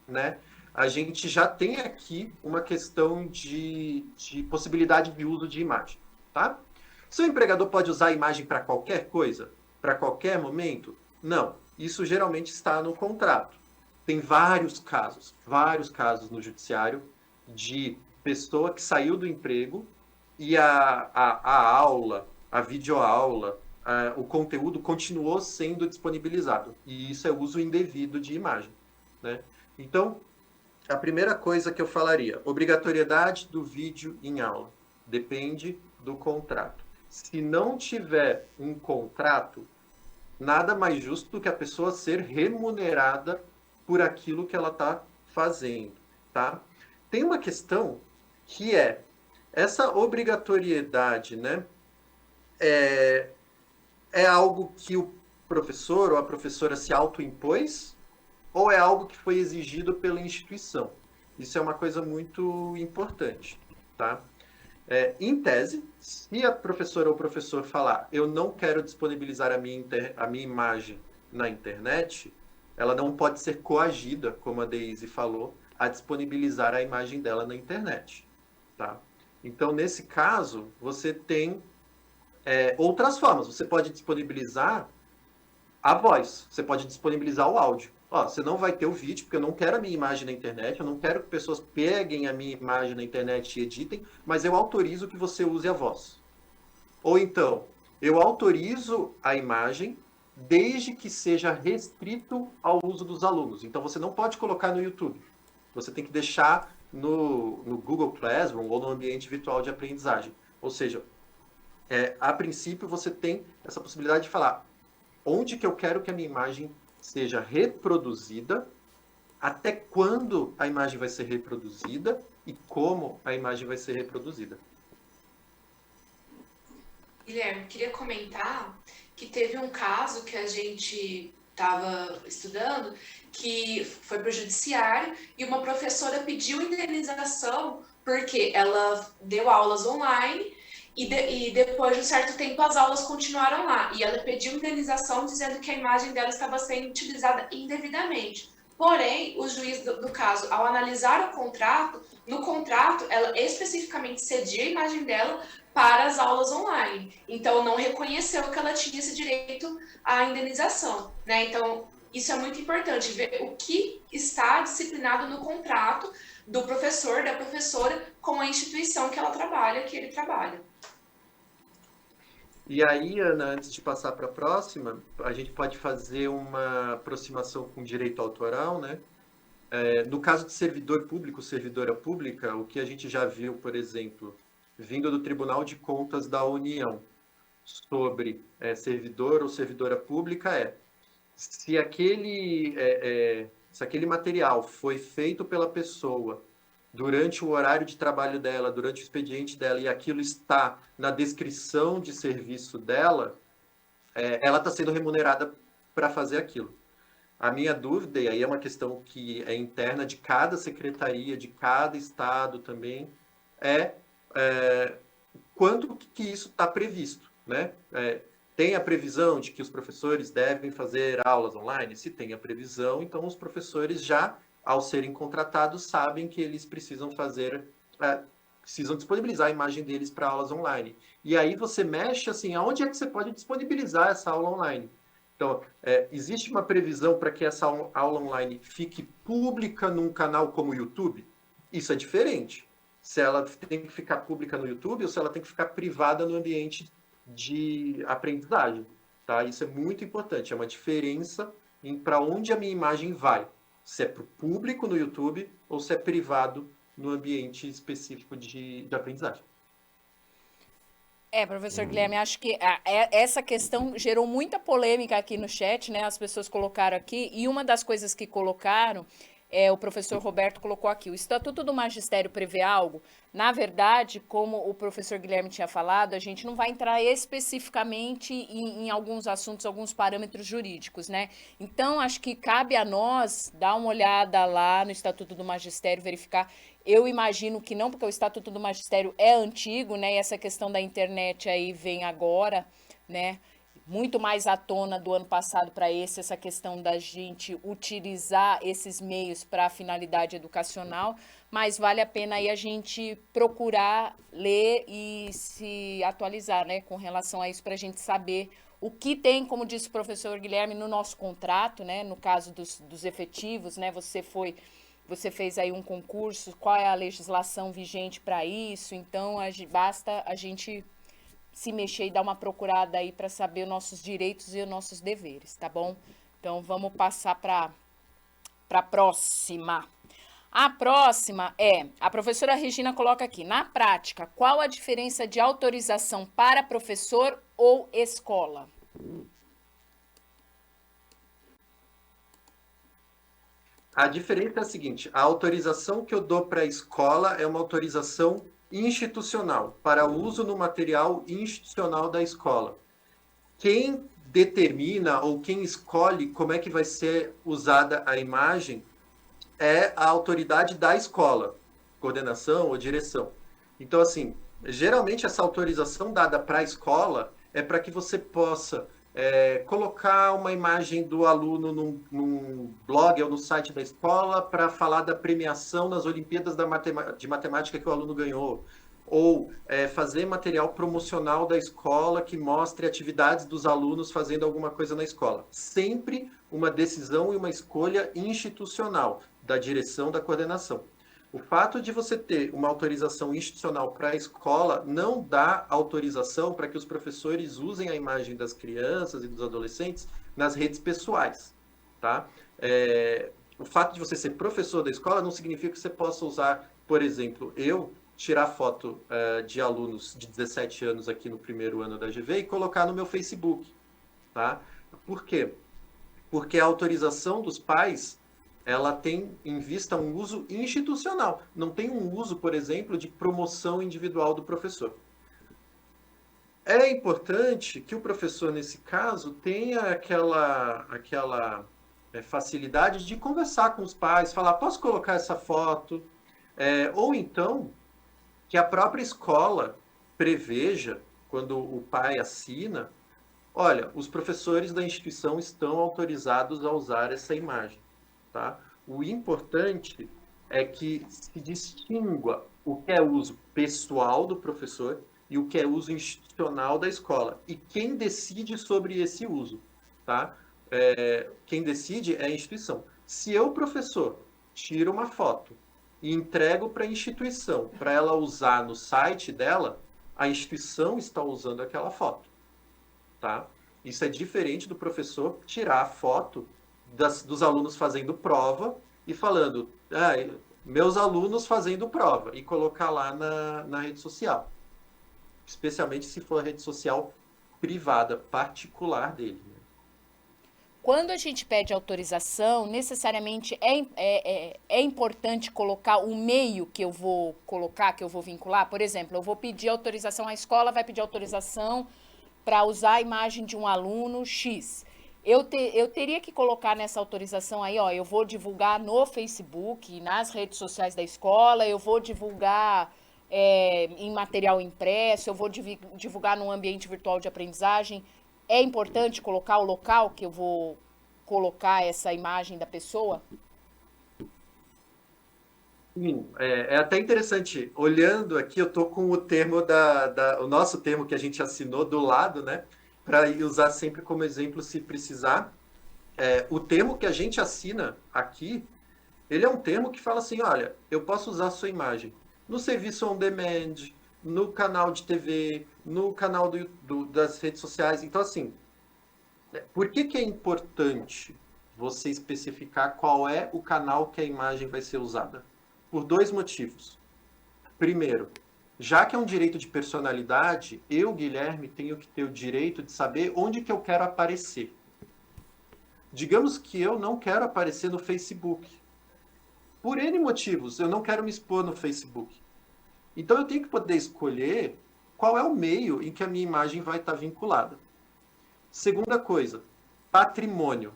Speaker 2: né? A gente já tem aqui uma questão de possibilidade de uso de imagem, tá? Seu empregador pode usar a imagem para qualquer coisa? Para qualquer momento? Não. Isso geralmente está no contrato. Tem vários casos no judiciário de pessoa que saiu do emprego e a aula, a videoaula, o conteúdo continuou sendo disponibilizado. E isso é uso indevido de imagem, né? Então, a primeira coisa que eu falaria, obrigatoriedade do vídeo em aula. Depende do contrato. Se não tiver um contrato, nada mais justo do que a pessoa ser remunerada por aquilo que ela está fazendo, tá? Tem uma questão que essa obrigatoriedade, né? É algo que o professor ou a professora se autoimpôs ou é algo que foi exigido pela instituição? Isso é uma coisa muito importante, tá? Em tese, se a professora ou o professor falar eu não quero disponibilizar a minha imagem na internet, ela não pode ser coagida, como a Deise falou, a disponibilizar a imagem dela na internet, tá? Então, nesse caso, você tem outras formas. Você pode disponibilizar a voz, você pode disponibilizar o áudio. Ó, você não vai ter o vídeo, porque eu não quero a minha imagem na internet, eu não quero que pessoas peguem a minha imagem na internet e editem, mas eu autorizo que você use a voz. Ou então, eu autorizo a imagem desde que seja restrito ao uso dos alunos. Então, você não pode colocar no YouTube. Você tem que deixar no Google Classroom ou no ambiente virtual de aprendizagem. Ou seja, a princípio, você tem essa possibilidade de falar onde que eu quero que a minha imagem seja reproduzida, até quando a imagem vai ser reproduzida e como a imagem vai ser reproduzida.
Speaker 3: Guilherme, queria comentar que teve um caso que a gente estava estudando, que foi para o judiciário e uma professora pediu indenização porque ela deu aulas online e depois de um certo tempo as aulas continuaram lá. E ela pediu indenização dizendo que a imagem dela estava sendo utilizada indevidamente. Porém, o juiz do caso, ao analisar o contrato, no contrato, ela especificamente cedia a imagem dela para as aulas online. Então, não reconheceu que ela tinha esse direito à indenização, né? Então, isso é muito importante, ver o que está disciplinado no contrato do professor, da professora, com a instituição que ela trabalha, que ele trabalha.
Speaker 2: E aí, Ana, antes de passar para a próxima, a gente pode fazer uma aproximação com direito autoral, né? No caso de servidor público, servidora pública, o que a gente já viu, por exemplo, vindo do Tribunal de Contas da União sobre servidor ou servidora pública se aquele material foi feito pela pessoa durante o horário de trabalho dela, durante o expediente dela, e aquilo está na descrição de serviço dela, ela está sendo remunerada para fazer aquilo. A minha dúvida, e aí é uma questão que é interna de cada secretaria, de cada estado também, quanto que isso está previsto, né? Tem a previsão de que os professores devem fazer aulas online? Se tem a previsão, então os professores já, ao serem contratados, sabem que eles precisam precisam disponibilizar a imagem deles para aulas online. E aí você mexe assim, aonde é que você pode disponibilizar essa aula online? Então, existe uma previsão para que essa aula online fique pública num canal como o YouTube? Isso é diferente. Se ela tem que ficar pública no YouTube ou se ela tem que ficar privada no ambiente de aprendizagem, tá? Isso é muito importante, é uma diferença para onde a minha imagem vai. se é para o público no YouTube ou se é privado no ambiente específico de aprendizagem.
Speaker 1: Professor Guilherme, acho que essa questão gerou muita polêmica aqui no chat, né? As pessoas colocaram aqui, e uma das coisas que colocaram, o professor Roberto colocou aqui, o Estatuto do Magistério prevê algo? Na verdade, como o professor Guilherme tinha falado, a gente não vai entrar especificamente em alguns assuntos, alguns parâmetros jurídicos, né? Então, acho que cabe a nós dar uma olhada lá no Estatuto do Magistério, verificar. Eu imagino que não, porque o Estatuto do Magistério é antigo, né? E essa questão da internet aí vem agora, né? Muito mais à tona do ano passado para essa questão da gente utilizar esses meios para a finalidade educacional, mas vale a pena aí a gente procurar ler e se atualizar, né, com relação a isso, para a gente saber o que tem, como disse o professor Guilherme, no nosso contrato, né, no caso dos efetivos, né, você fez aí um concurso, qual é a legislação vigente para isso, então basta a gente se mexer e dar uma procurada aí para saber os nossos direitos e os nossos deveres, tá bom? Então vamos passar para a próxima. A próxima a professora Regina coloca aqui, na prática, qual a diferença de autorização para professor ou escola?
Speaker 2: A diferença é a seguinte, a autorização que eu dou para a escola é uma autorização institucional, para uso no material institucional da escola. Quem determina ou quem escolhe como é que vai ser usada a imagem é a autoridade da escola, coordenação ou direção. Então, assim, geralmente essa autorização dada para a escola é para que você possa colocar uma imagem do aluno num blog ou no site da escola para falar da premiação nas Olimpíadas de Matemática que o aluno ganhou, ou fazer material promocional da escola que mostre atividades dos alunos fazendo alguma coisa na escola. Sempre uma decisão e uma escolha institucional da direção, da coordenação. O fato de você ter uma autorização institucional para a escola não dá autorização para que os professores usem a imagem das crianças e dos adolescentes nas redes pessoais, tá? O fato de você ser professor da escola não significa que você possa usar, por exemplo, tirar foto de alunos de 17 anos aqui no primeiro ano da GV e colocar no meu Facebook, tá? Por quê? Porque a autorização dos pais ela tem em vista um uso institucional, não tem um uso, por exemplo, de promoção individual do professor. É importante que o professor, nesse caso, tenha aquela facilidade de conversar com os pais, falar, posso colocar essa foto? Ou então, que a própria escola preveja, quando o pai assina, olha, os professores da instituição estão autorizados a usar essa imagem. Tá? O importante é que se distingua o que é uso pessoal do professor e o que é uso institucional da escola. E quem decide sobre esse uso, tá? Quem decide é a instituição. Se eu, professor, tiro uma foto e entrego para a instituição, para ela usar no site dela, a instituição está usando aquela foto, tá? Isso é diferente do professor tirar a foto dos alunos fazendo prova e falando, meus alunos fazendo prova, e colocar lá na rede social. Especialmente se for a rede social privada, particular dele. Né?
Speaker 1: Quando a gente pede autorização, necessariamente é importante colocar o meio que eu vou colocar, que eu vou vincular. Por exemplo, eu vou pedir autorização, a escola vai pedir autorização para usar a imagem de um aluno X. Eu teria que colocar nessa autorização aí, eu vou divulgar no Facebook, nas redes sociais da escola, eu vou divulgar em material impresso, eu vou divulgar num ambiente virtual de aprendizagem. É importante colocar o local que eu vou colocar essa imagem da pessoa?
Speaker 2: Sim, é até interessante. Olhando aqui, eu estou com o termo o nosso termo que a gente assinou do lado, né? Para usar sempre como exemplo se precisar. O termo que a gente assina aqui, ele é um termo que fala assim, olha, eu posso usar a sua imagem no serviço on demand, no canal de TV, no canal das redes sociais. Então, assim, por que é importante você especificar qual é o canal que a imagem vai ser usada. Por dois motivos. Primeiro, já que é um direito de personalidade, eu, Guilherme, tenho que ter o direito de saber onde que eu quero aparecer. Digamos que eu não quero aparecer no Facebook. Por N motivos, eu não quero me expor no Facebook. Então eu tenho que poder escolher qual é o meio em que a minha imagem vai estar vinculada. Segunda coisa, patrimônio.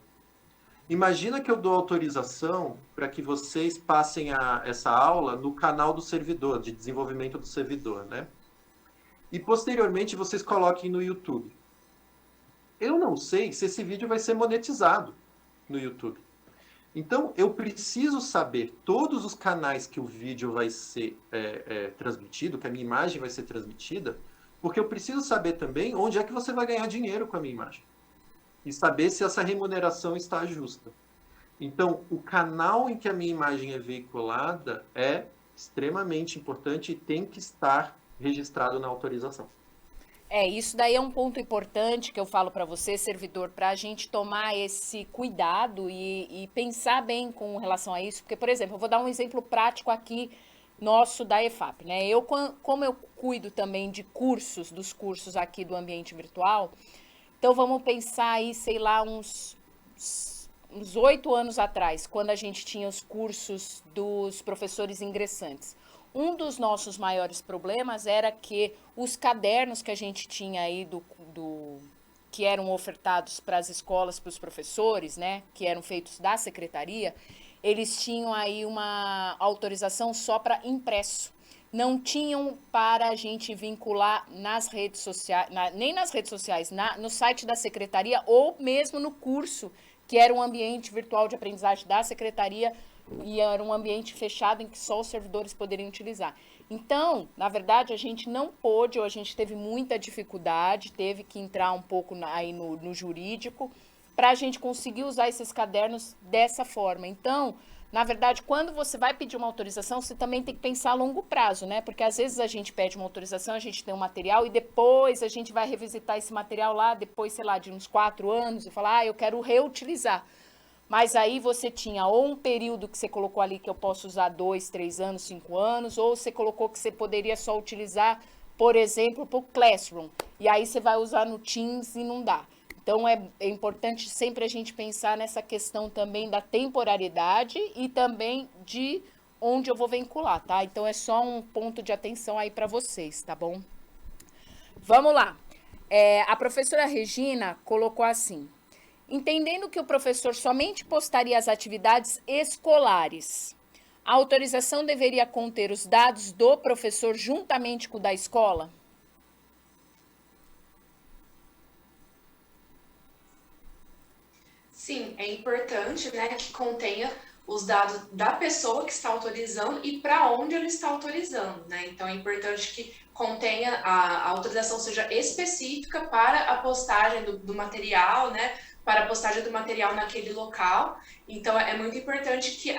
Speaker 2: Imagina que eu dou autorização para que vocês passem essa aula no canal do servidor, de desenvolvimento do servidor, né? E posteriormente vocês coloquem no YouTube. Eu não sei se esse vídeo vai ser monetizado no YouTube. Então, eu preciso saber todos os canais que o vídeo vai ser transmitido, que a minha imagem vai ser transmitida, porque eu preciso saber também onde é que você vai ganhar dinheiro com a minha imagem. E saber se essa remuneração está justa. Então, o canal em que a minha imagem é veiculada é extremamente importante e tem que estar registrado na autorização.
Speaker 1: Isso daí é um ponto importante que eu falo para você, servidor, para a gente tomar esse cuidado e pensar bem com relação a isso. Porque, por exemplo, eu vou dar um exemplo prático aqui nosso da EFAP, né? Como eu cuido também de cursos, dos cursos aqui do ambiente virtual, então vamos pensar aí, sei lá, uns 8 anos atrás, quando a gente tinha os cursos dos professores ingressantes. Um dos nossos maiores problemas era que os cadernos que a gente tinha aí que eram ofertados para as escolas, para os professores, né, que eram feitos da secretaria, eles tinham aí uma autorização só para impresso. Não tinham para a gente vincular nas redes sociais, nem nas redes sociais, no site da secretaria ou mesmo no curso, que era um ambiente virtual de aprendizagem da secretaria, e era um ambiente fechado em que só os servidores poderiam utilizar. Então, na verdade, a gente não pôde, ou a gente teve muita dificuldade, teve que entrar um pouco aí no jurídico, para a gente conseguir usar esses cadernos dessa forma. Então, na verdade, quando você vai pedir uma autorização, você também tem que pensar a longo prazo, né? Porque às vezes a gente pede uma autorização, a gente tem um material e depois a gente vai revisitar esse material lá, depois, sei lá, de uns 4 anos e falar, eu quero reutilizar. Mas aí você tinha ou um período que você colocou ali que eu posso usar 2, 3 anos, 5 anos, ou você colocou que você poderia só utilizar, por exemplo, para o Classroom. E aí você vai usar no Teams e não dá. Então é importante sempre a gente pensar nessa questão também da temporariedade e também de onde eu vou vincular, tá? Então é só um ponto de atenção aí para vocês, tá bom? Vamos lá. A professora Regina colocou assim: entendendo que o professor somente postaria as atividades escolares, a autorização deveria conter os dados do professor juntamente com o da escola?
Speaker 3: Sim, é importante, né, que contenha os dados da pessoa que está autorizando e para onde ele está autorizando, né? Então é importante que contenha a autorização seja específica para a postagem do material, né? Para a postagem do material naquele local. Então é muito importante que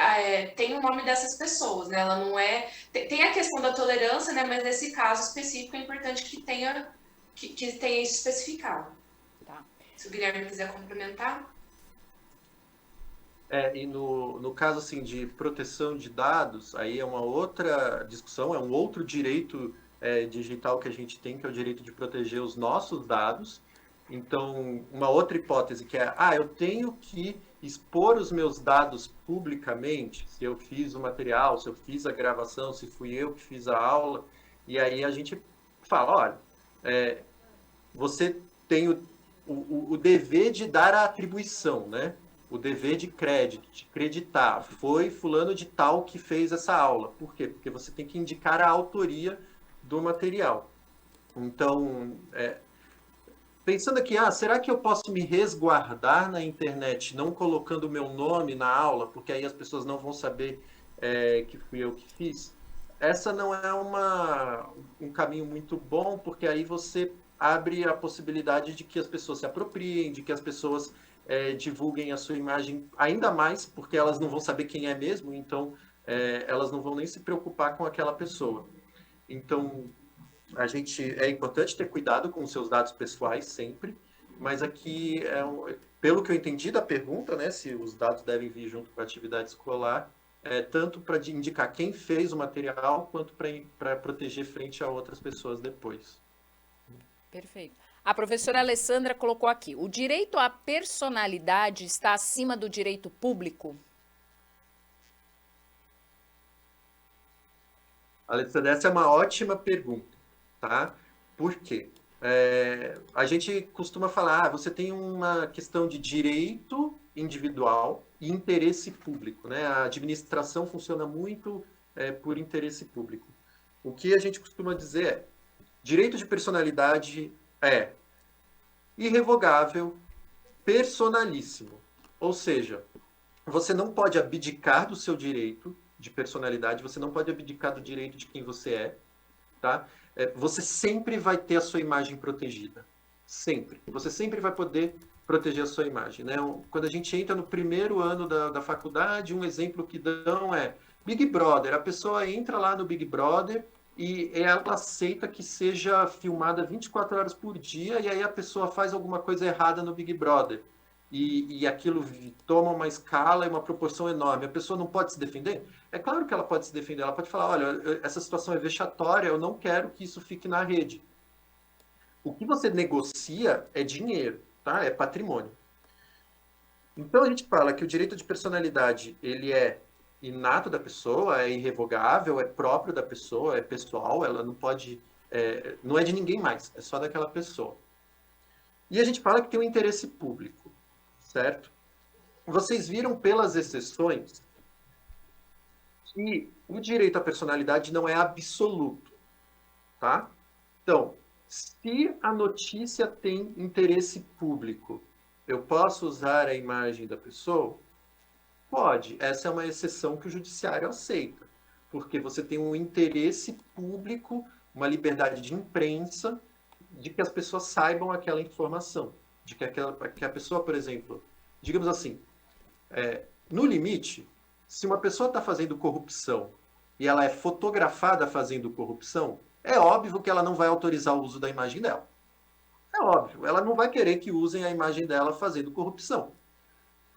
Speaker 3: tenha o nome dessas pessoas, né? Ela não é. Tem a questão da tolerância, né? Mas nesse caso específico é importante que tenha isso especificado.
Speaker 1: Tá.
Speaker 3: Se o Guilherme quiser complementar.
Speaker 2: E no caso assim, de proteção de dados, aí é uma outra discussão, é um outro direito digital que a gente tem, que é o direito de proteger os nossos dados. Então, uma outra hipótese que é, eu tenho que expor os meus dados publicamente, se eu fiz o material, se eu fiz a gravação, se fui eu que fiz a aula, e aí a gente fala, olha, você tem o dever de dar a atribuição, né? O dever de crédito, de creditar, foi fulano de tal que fez essa aula. Por quê? Porque você tem que indicar a autoria do material. Então, pensando aqui, será que eu posso me resguardar na internet não colocando o meu nome na aula, porque aí as pessoas não vão saber que fui eu que fiz? Essa não é um caminho muito bom, porque aí você abre a possibilidade de que as pessoas se apropriem, de que as pessoas divulguem a sua imagem ainda mais, porque elas não vão saber quem é mesmo, então elas não vão nem se preocupar com aquela pessoa. Então, é importante ter cuidado com os seus dados pessoais sempre, mas aqui, pelo que eu entendi da pergunta, né, se os dados devem vir junto com a atividade escolar, tanto para indicar quem fez o material, quanto para proteger frente a outras pessoas depois.
Speaker 1: Perfeito. A professora Alessandra colocou aqui, o direito à personalidade está acima do direito público?
Speaker 2: Alessandra, essa é uma ótima pergunta, tá? Por quê? A gente costuma falar, você tem uma questão de direito individual e interesse público, né? A administração funciona muito por interesse público. O que a gente costuma dizer é, direito de personalidade é irrevogável, personalíssimo. Ou seja, você não pode abdicar do seu direito de personalidade, você não pode abdicar do direito de quem você é, tá? Você sempre vai ter a sua imagem protegida. Sempre. Você sempre vai poder proteger a sua imagem, né? Quando a gente entra no primeiro ano da faculdade, um exemplo que dão é Big Brother. A pessoa entra lá no Big Brother e ela aceita que seja filmada 24 horas por dia, e aí a pessoa faz alguma coisa errada no Big Brother. E aquilo toma uma escala e uma proporção enorme. A pessoa não pode se defender? É claro que ela pode se defender. Ela pode falar, olha, essa situação é vexatória, eu não quero que isso fique na rede. O que você negocia é dinheiro, tá? É patrimônio. Então a gente fala que o direito de personalidade, ele é inato da pessoa, é irrevogável, é próprio da pessoa, é pessoal, ela não pode, não é de ninguém mais, é só daquela pessoa. E a gente fala que tem um interesse público, certo? Vocês viram pelas exceções que o direito à personalidade não é absoluto, tá? Então, se a notícia tem interesse público, eu posso usar a imagem da pessoa? Pode. Essa é uma exceção que o judiciário aceita, porque você tem um interesse público, uma liberdade de imprensa, de que as pessoas saibam aquela informação, de que a pessoa, por exemplo, digamos assim, no limite, se uma pessoa está fazendo corrupção e ela é fotografada fazendo corrupção, é óbvio que ela não vai autorizar o uso da imagem dela. É óbvio, ela não vai querer que usem a imagem dela fazendo corrupção.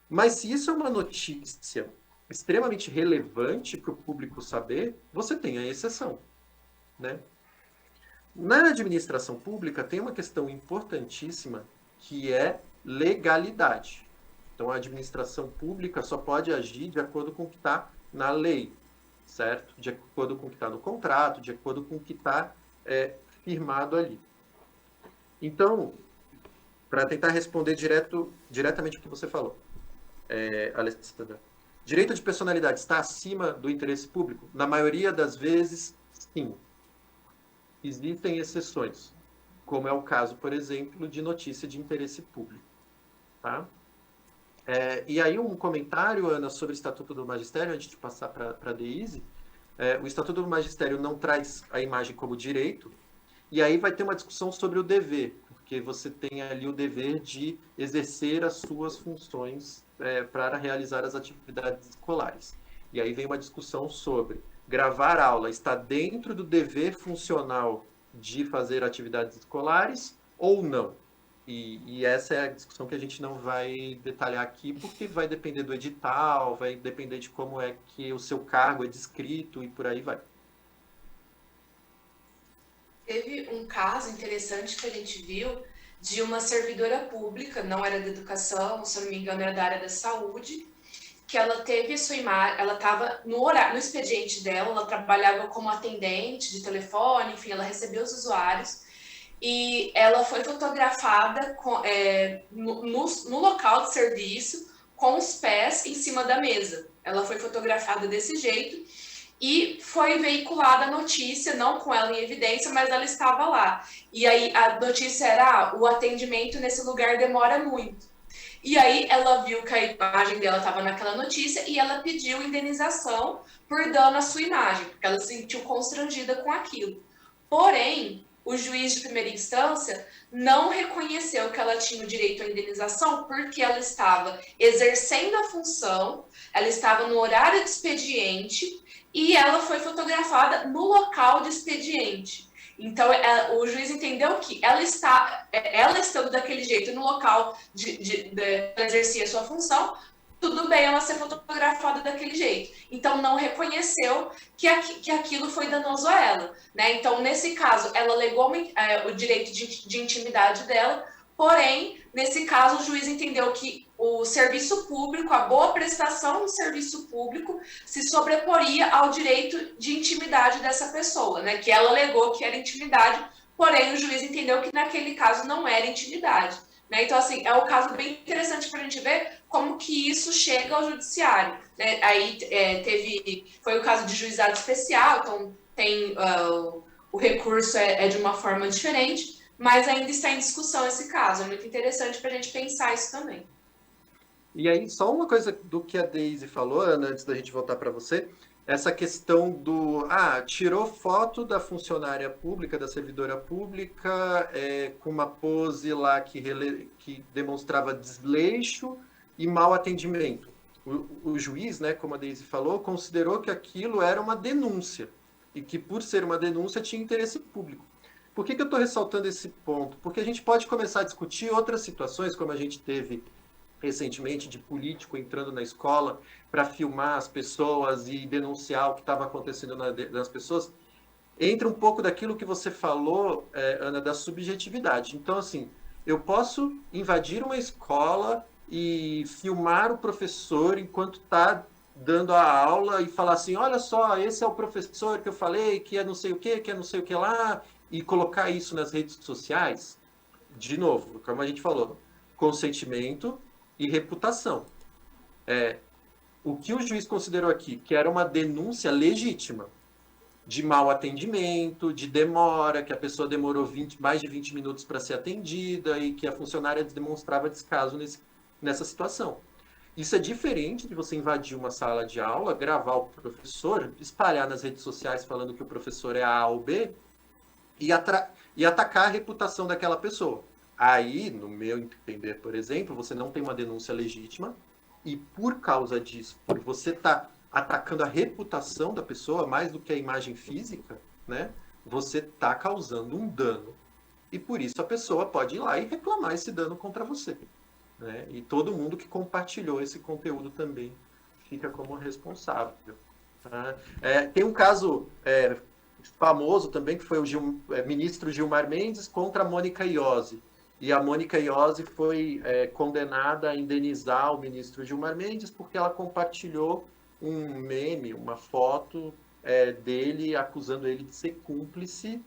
Speaker 2: Mas se isso é uma notícia extremamente relevante para o público saber, você tem a exceção, né? Na administração pública tem uma questão importantíssima que é legalidade. Então a administração pública só pode agir de acordo com o que está na lei, certo? De acordo com o que está no contrato, de acordo com o que está firmado ali. Então, para tentar responder diretamente o que você falou, Alessandra, direito de personalidade está acima do interesse público? Na maioria das vezes, sim. Existem exceções, como é o caso, por exemplo, de notícia de interesse público. Tá? E aí um comentário, Ana, sobre o Estatuto do Magistério, antes de passar para a Deise. O Estatuto do Magistério não traz a imagem como direito, e aí vai ter uma discussão sobre o dever, porque você tem ali o dever de exercer as suas funções para realizar as atividades escolares. E aí vem uma discussão sobre gravar aula está dentro do dever funcional de fazer atividades escolares ou não. E essa é a discussão que a gente não vai detalhar aqui, porque vai depender do edital, vai depender de como é que o seu cargo é descrito e por aí vai.
Speaker 3: Teve um caso interessante que a gente viu de uma servidora pública, não era da educação, se eu não me engano era da área da saúde, que ela teve sua imagem, ela estava no expediente dela, ela trabalhava como atendente de telefone, enfim, ela recebeu os usuários, e ela foi fotografada no local de serviço com os pés em cima da mesa. Ela foi fotografada desse jeito e foi veiculada a notícia, não com ela em evidência, mas ela estava lá. E aí a notícia era, o atendimento nesse lugar demora muito. E aí ela viu que a imagem dela estava naquela notícia e ela pediu indenização por dano à sua imagem, porque ela se sentiu constrangida com aquilo. Porém, o juiz de primeira instância não reconheceu que ela tinha o direito à indenização porque ela estava exercendo a função, ela estava no horário de expediente e ela foi fotografada no local de expediente. Então, o juiz entendeu que ela estando daquele jeito no local de exercer a sua função, tudo bem ela ser fotografada daquele jeito. Então, não reconheceu que aquilo foi danoso a ela, né? Então, nesse caso, ela alegou o direito de intimidade dela, porém, nesse caso, o juiz entendeu que o serviço público, a boa prestação do serviço público, se sobreporia ao direito de intimidade dessa pessoa, né? Que ela alegou que era intimidade, porém, o juiz entendeu que naquele caso não era intimidade. Né? Então, assim, é um caso bem interessante para a gente ver como que isso chega ao judiciário. Né? Aí foi o caso de juizado especial, então tem o recurso de uma forma diferente, mas ainda está em discussão esse caso. É muito interessante para a gente pensar isso também.
Speaker 2: E aí, só uma coisa do que a Daisy falou, Ana, antes da gente voltar para você, essa questão do, tirou foto da funcionária pública, da servidora pública, com uma pose lá que demonstrava desleixo e mau atendimento. O juiz, né, como a Daisy falou, considerou que aquilo era uma denúncia e que, por ser uma denúncia, tinha interesse público. Por que eu estou ressaltando esse ponto? Porque a gente pode começar a discutir outras situações, como a gente teve recentemente, de político entrando na escola para filmar as pessoas e denunciar o que estava acontecendo nas pessoas. Entra um pouco daquilo que você falou, Ana, da subjetividade. Então, assim, eu posso invadir uma escola e filmar o professor enquanto está dando a aula e falar assim, olha só, esse é o professor que eu falei, que é não sei o que é não sei o que lá, e colocar isso nas redes sociais. De novo, como a gente falou, consentimento e reputação. O que o juiz considerou aqui, que era uma denúncia legítima de mau atendimento, de demora, que a pessoa demorou mais de 20 minutos para ser atendida e que a funcionária demonstrava descaso nessa situação. Isso é diferente de você invadir uma sala de aula, gravar o professor, espalhar nas redes sociais falando que o professor é A ou B e atacar a reputação daquela pessoa. Aí, no meu entender, por exemplo, você não tem uma denúncia legítima e por causa disso, por você estar atacando a reputação da pessoa mais do que a imagem física, né? Você está causando um dano. E por isso a pessoa pode ir lá e reclamar esse dano contra você. Né? E todo mundo que compartilhou esse conteúdo também fica como responsável. Tá? Tem um caso famoso também, que foi o ministro Gilmar Mendes contra a Mônica Iose. E a Mônica Iose foi condenada a indenizar o ministro Gilmar Mendes porque ela compartilhou um meme, uma foto dele acusando ele de ser cúmplice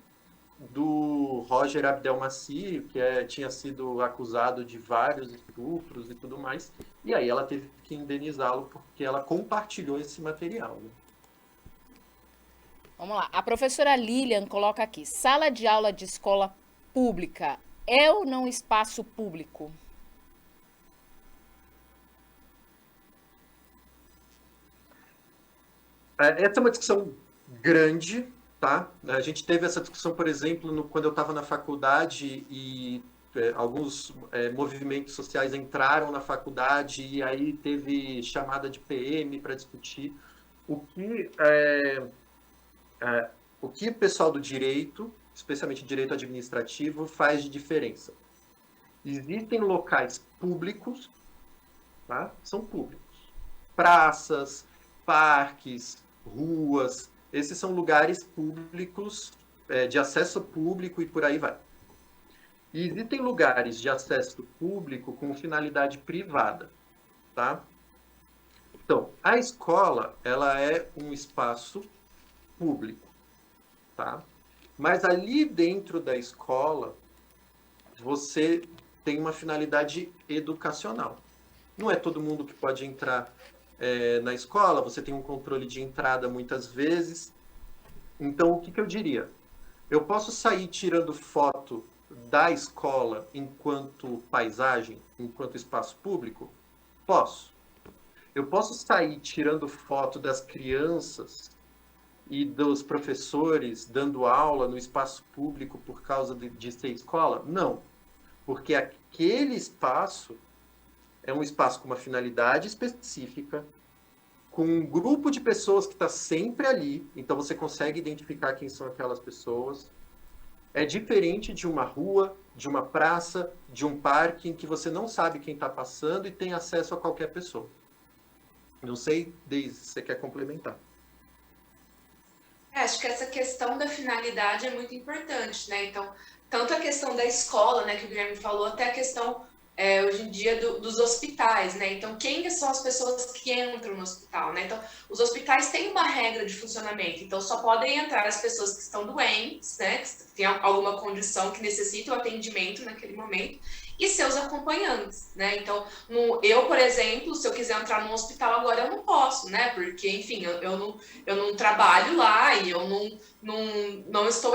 Speaker 2: do Roger Abdelmaci, que tinha sido acusado de vários estupros e tudo mais. E aí ela teve que indenizá-lo porque ela compartilhou esse material. Né?
Speaker 1: Vamos lá. A professora Lilian coloca aqui, sala de aula de escola pública é ou não espaço público?
Speaker 2: Essa é uma discussão grande, tá? A gente teve essa discussão, por exemplo, quando eu estava na faculdade e alguns movimentos sociais entraram na faculdade e aí teve chamada de PM para discutir o que o pessoal do direito, especialmente direito administrativo, faz de diferença. Existem locais públicos, tá? São públicos. Praças, parques, ruas, esses são lugares públicos, de acesso público e por aí vai. E existem lugares de acesso público com finalidade privada, tá? Então, a escola, ela é um espaço público, tá? Mas ali dentro da escola, você tem uma finalidade educacional. Não é todo mundo que pode entrar na escola, você tem um controle de entrada muitas vezes. Então, o que eu diria? Eu posso sair tirando foto da escola enquanto paisagem, enquanto espaço público? Posso. Eu posso sair tirando foto das crianças e dos professores dando aula no espaço público por causa de ser escola? Não. Porque aquele espaço é um espaço com uma finalidade específica, com um grupo de pessoas que está sempre ali, então você consegue identificar quem são aquelas pessoas. É diferente de uma rua, de uma praça, de um parque em que você não sabe quem está passando e tem acesso a qualquer pessoa. Não sei, Deise, se você quer complementar.
Speaker 3: Acho que essa questão da finalidade é muito importante, né? Então, tanto a questão da escola, né, que o Guilherme falou, até a questão, hoje em dia, dos hospitais, né? Então, quem são as pessoas que entram no hospital, né? Então, os hospitais têm uma regra de funcionamento, então só podem entrar as pessoas que estão doentes, né? Que têm alguma condição que necessitam atendimento naquele momento, e seus acompanhantes, né? Então, eu, por exemplo, se eu quiser entrar num hospital agora, eu não posso, né? Porque, enfim, eu não trabalho lá e eu não estou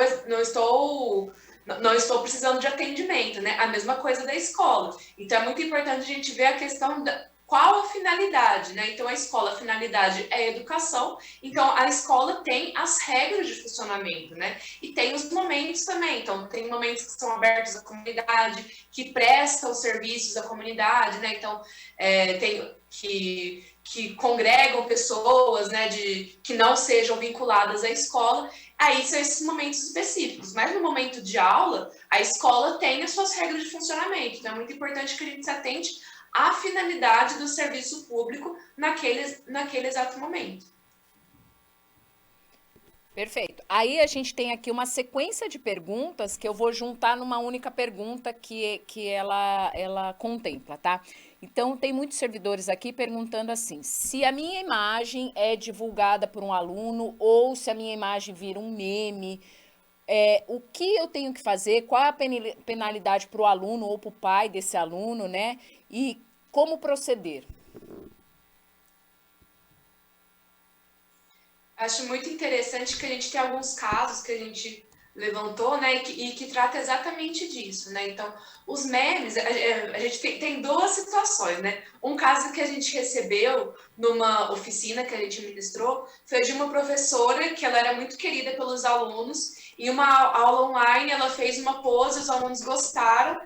Speaker 3: precisando de atendimento, né? A mesma coisa da escola. Então, é muito importante a gente ver a questão qual a finalidade, né? Então, a escola, a finalidade é a educação, então a escola tem as regras de funcionamento, né? E tem os momentos também, então tem momentos que são abertos à comunidade, que prestam serviços à comunidade, né? Então, tem que congregam pessoas, né, que não sejam vinculadas à escola, aí são esses momentos específicos. Mas no momento de aula, a escola tem as suas regras de funcionamento, então é muito importante que a gente se atente à finalidade do serviço público naquele exato momento.
Speaker 1: Perfeito. Aí a gente tem aqui uma sequência de perguntas que eu vou juntar numa única pergunta que ela contempla, tá? Então, tem muitos servidores aqui perguntando assim: se a minha imagem é divulgada por um aluno ou se a minha imagem vira um meme, o que eu tenho que fazer, qual a penalidade para o aluno ou para o pai desse aluno, né? E como proceder?
Speaker 3: Acho muito interessante que a gente tem alguns casos que a gente levantou, né, e que trata exatamente disso, né? Então, os memes, a gente tem duas situações, né? Um caso que a gente recebeu numa oficina que a gente ministrou foi de uma professora que ela era muito querida pelos alunos. Em uma aula online, ela fez uma pose, os alunos gostaram,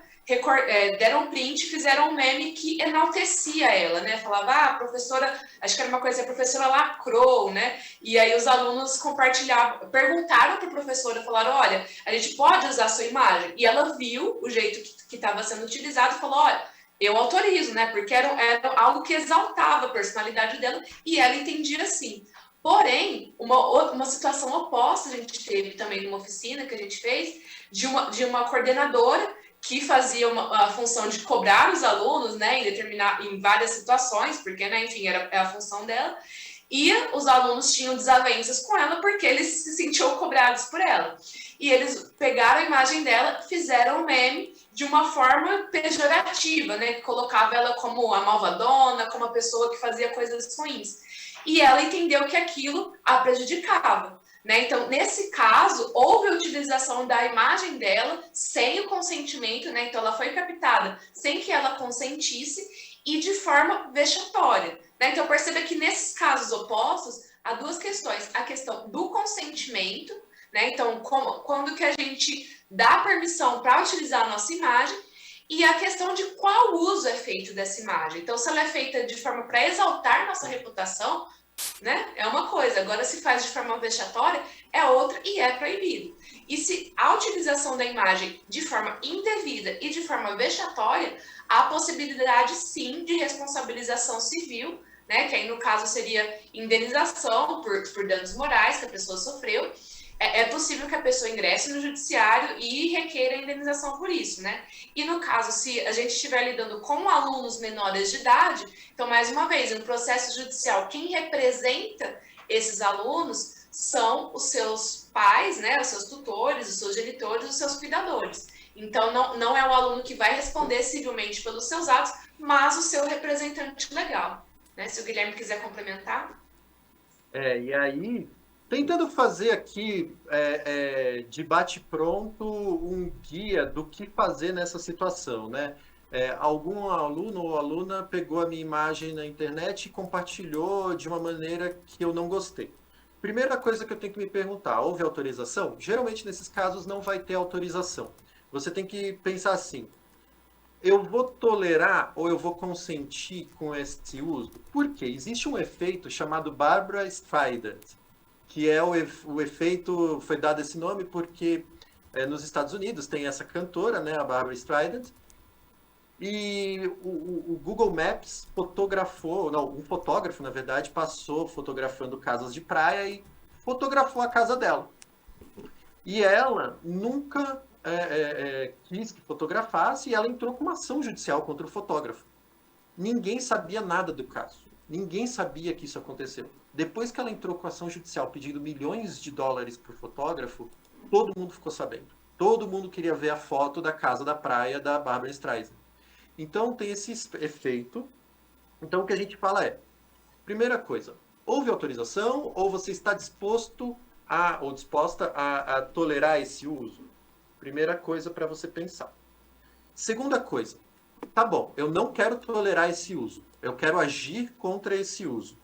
Speaker 3: deram um print, fizeram um meme que enaltecia ela, né? Falava, professora, acho que era uma coisa, a professora lacrou, né? E aí os alunos compartilhavam, perguntaram para a professora, falaram, olha, a gente pode usar a sua imagem? E ela viu o jeito que estava sendo utilizado e falou, olha, eu autorizo, né? Porque era algo que exaltava a personalidade dela e ela entendia assim. Porém, uma situação oposta a gente teve também numa oficina que a gente fez de uma coordenadora que fazia a função de cobrar os alunos, né, em várias situações, porque, né, enfim, era a função dela, e os alunos tinham desavenças com ela porque eles se sentiam cobrados por ela. E eles pegaram a imagem dela, fizeram um meme de uma forma pejorativa, né, que colocava ela como a malvadona, como a pessoa que fazia coisas ruins. E ela entendeu que aquilo a prejudicava. Né? Então, nesse caso, houve a utilização da imagem dela sem o consentimento, né? Então, ela foi captada sem que ela consentisse e de forma vexatória. Né? Então, perceba que nesses casos opostos, há duas questões. A questão do consentimento, né? Então, quando que a gente dá permissão para utilizar a nossa imagem, e a questão de qual uso é feito dessa imagem. Então, se ela é feita de forma para exaltar nossa reputação, né? É uma coisa, agora se faz de forma vexatória é outra e é proibido. E se a utilização da imagem de forma indevida e de forma vexatória, há possibilidade sim de responsabilização civil, né? Que aí no caso seria indenização por danos morais que a pessoa sofreu. É possível que a pessoa ingresse no judiciário e requeira indenização por isso, né? E no caso, se a gente estiver lidando com alunos menores de idade, então, mais uma vez, em um processo judicial, quem representa esses alunos são os seus pais, né? Os seus tutores, os seus genitores, os seus cuidadores. Então, não é o aluno que vai responder civilmente pelos seus atos, mas o seu representante legal, né? Se o Guilherme quiser complementar.
Speaker 2: E aí, tentando fazer aqui, de bate-pronto, um guia do que fazer nessa situação, né? Algum aluno ou aluna pegou a minha imagem na internet e compartilhou de uma maneira que eu não gostei. Primeira coisa que eu tenho que me perguntar, houve autorização? Geralmente, nesses casos, não vai ter autorização. Você tem que pensar assim, eu vou tolerar ou eu vou consentir com esse uso? Por quê? Existe um efeito chamado Barbara Streisand, que é o efeito, foi dado esse nome porque nos Estados Unidos tem essa cantora, né, a Barbra Streisand, e o Google Maps fotografou, não, um fotógrafo, na verdade, passou fotografando casas de praia e fotografou a casa dela. E ela nunca quis que fotografasse e ela entrou com uma ação judicial contra o fotógrafo. Ninguém sabia nada do caso. Ninguém sabia que isso aconteceu. Depois que ela entrou com ação judicial pedindo milhões de dólares para o fotógrafo, todo mundo ficou sabendo. Todo mundo queria ver a foto da casa da praia da Barbra Streisand. Então tem esse efeito. Então o que a gente fala é, primeira coisa, houve autorização ou você está disposto ou disposta a tolerar esse uso? Primeira coisa para você pensar. Segunda coisa, tá bom, eu não quero tolerar esse uso, eu quero agir contra esse uso.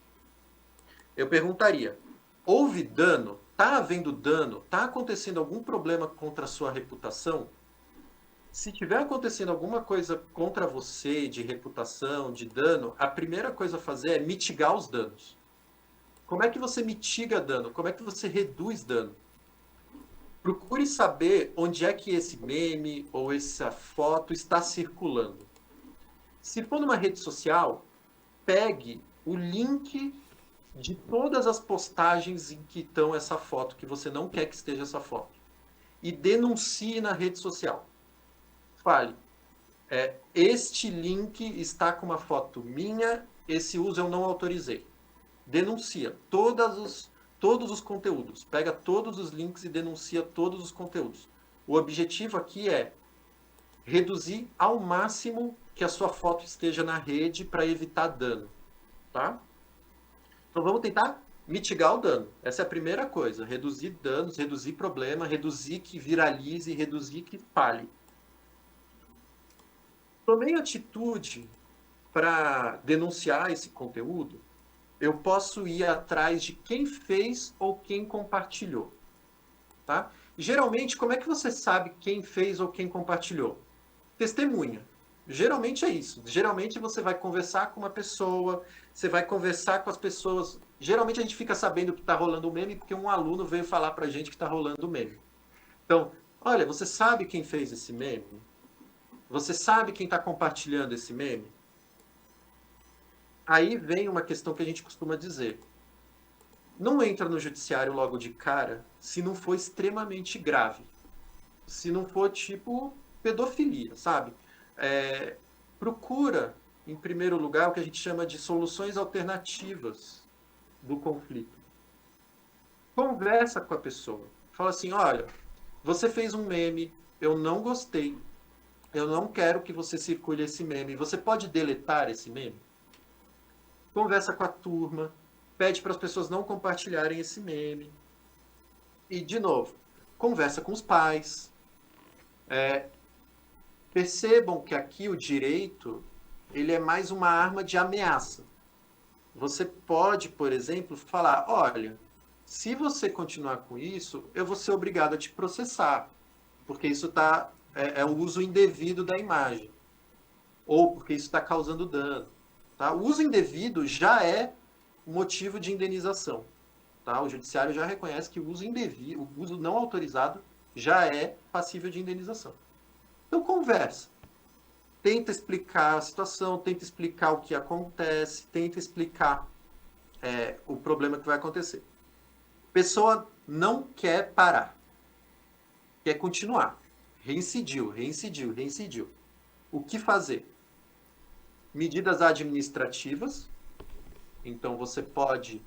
Speaker 2: Eu perguntaria, houve dano? Está havendo dano? Está acontecendo algum problema contra a sua reputação? Se tiver acontecendo alguma coisa contra você, de reputação, de dano, a primeira coisa a fazer é mitigar os danos. Como é que você mitiga dano? Como é que você reduz dano? Procure saber onde é que esse meme ou essa foto está circulando. Se for numa rede social, pegue o link de todas as postagens em que estão essa foto, que você não quer que esteja essa foto, e denuncie na rede social. Fale, este link está com uma foto minha, esse uso eu não autorizei. Denuncia todos os conteúdos. Pega todos os links e denuncia todos os conteúdos. O objetivo aqui é reduzir ao máximo que a sua foto esteja na rede para evitar dano. Tá? Então vamos tentar mitigar o dano. Essa é a primeira coisa. Reduzir danos, reduzir problema, reduzir que viralize, reduzir que fale. Tomei atitude para denunciar esse conteúdo, eu posso ir atrás de quem fez ou quem compartilhou. Tá? Geralmente, como é que você sabe quem fez ou quem compartilhou? Testemunha. Geralmente é isso. Geralmente você vai conversar com uma pessoa, você vai conversar com as pessoas. Geralmente a gente fica sabendo que está rolando um meme porque um aluno veio falar para a gente que está rolando um meme. Então, olha, você sabe quem fez esse meme? Você sabe quem está compartilhando esse meme? Aí vem uma questão que a gente costuma dizer. Não entra no judiciário logo de cara se não for extremamente grave. Se não for tipo pedofilia, sabe? Procura, em primeiro lugar, o que a gente chama de soluções alternativas do conflito. Conversa com a pessoa. Fala assim, olha, você fez um meme, eu não gostei. Eu não quero que você circule esse meme. Você pode deletar esse meme? Conversa com a turma. Pede para as pessoas não compartilharem esse meme. E, de novo, conversa com os pais. Percebam que aqui o direito ele é mais uma arma de ameaça. Você pode, por exemplo, falar, olha, se você continuar com isso, eu vou ser obrigado a te processar. Porque isso é o uso indevido da imagem. Ou porque isso está causando dano. Tá? O uso indevido já é motivo de indenização. Tá? O judiciário já reconhece que o uso indevido, o uso não autorizado, já é passível de indenização. Então conversa. Tenta explicar a situação, tenta explicar o que acontece, tenta explicar o problema que vai acontecer. A pessoa não quer parar. Quer continuar. Reincidiu. O que fazer? Medidas administrativas. Então, você pode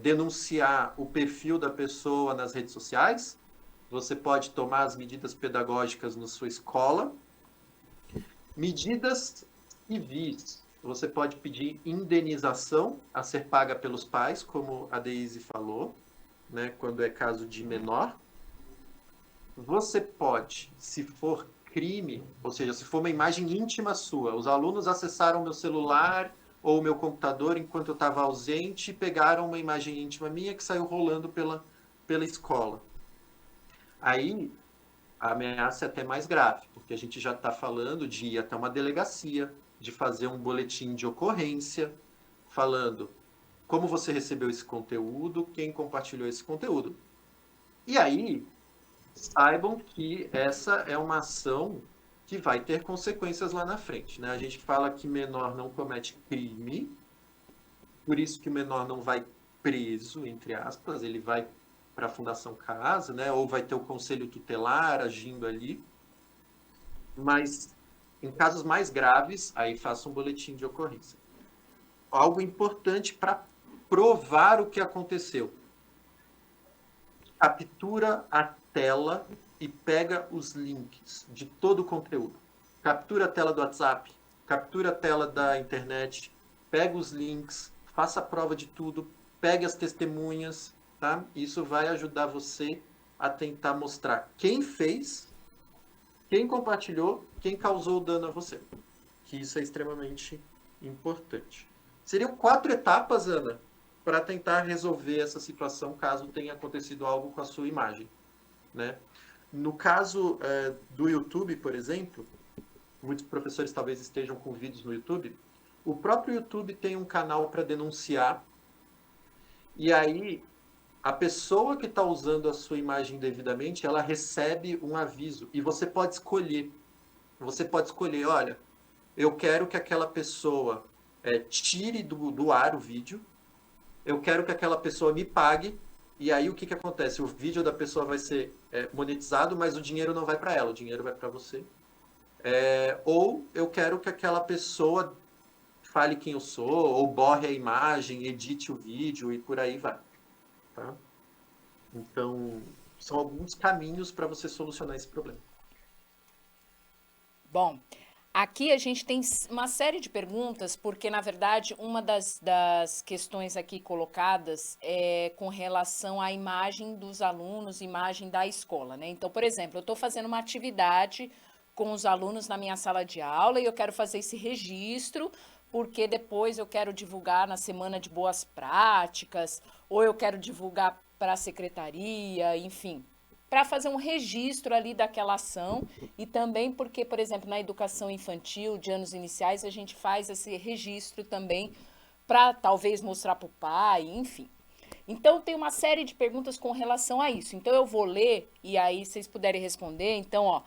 Speaker 2: denunciar o perfil da pessoa nas redes sociais. Você pode tomar as medidas pedagógicas na sua escola. Medidas civis. Você pode pedir indenização a ser paga pelos pais, como a Deise falou, né, quando é caso de menor. Você pode, se for crime, ou seja, se for uma imagem íntima sua, os alunos acessaram meu celular ou meu computador enquanto eu estava ausente e pegaram uma imagem íntima minha que saiu rolando pela escola. Aí, a ameaça é até mais grave, porque a gente já está falando de ir até uma delegacia, de fazer um boletim de ocorrência, falando como você recebeu esse conteúdo, quem compartilhou esse conteúdo. E aí, saibam que essa é uma ação que vai ter consequências lá na frente, né? A gente fala que menor não comete crime, por isso que o menor não vai preso, entre aspas, ele vai para a Fundação Casa, né? Ou vai ter o conselho tutelar agindo ali. Mas em casos mais graves, aí faça um boletim de ocorrência. Algo importante para provar o que aconteceu. Captura a tela e pega os links de todo o conteúdo. Captura a tela do WhatsApp, captura a tela da internet, pega os links, faça a prova de tudo, pegue as testemunhas, tá? Isso vai ajudar você a tentar mostrar quem fez, quem compartilhou, quem causou o dano a você. Que isso é extremamente importante. Seriam 4 etapas, Ana, para tentar resolver essa situação caso tenha acontecido algo com a sua imagem, né? No caso do YouTube, por exemplo, muitos professores talvez estejam com vídeos no YouTube, o próprio YouTube tem um canal para denunciar, e aí a pessoa que está usando a sua imagem indevidamente, ela recebe um aviso, e você pode escolher, olha, eu quero que aquela pessoa tire do ar o vídeo, eu quero que aquela pessoa me pague, e aí o que acontece? O vídeo da pessoa vai ser monetizado, mas o dinheiro não vai para ela, o dinheiro vai para você. Ou eu quero que aquela pessoa fale quem eu sou, ou borre a imagem, edite o vídeo e por aí vai. Tá? Então, são alguns caminhos para você solucionar esse problema.
Speaker 1: Bom, aqui a gente tem uma série de perguntas, porque, na verdade, uma das questões aqui colocadas é com relação à imagem dos alunos, imagem da escola, né? Então, por exemplo, eu estou fazendo uma atividade com os alunos na minha sala de aula e eu quero fazer esse registro, porque depois eu quero divulgar na semana de boas práticas, ou eu quero divulgar para a secretaria, enfim, para fazer um registro ali daquela ação e também porque, por exemplo, na educação infantil de anos iniciais, a gente faz esse registro também para talvez mostrar para o pai, enfim. Então, tem uma série de perguntas com relação a isso. Então, eu vou ler e aí vocês puderem responder. Então, ó,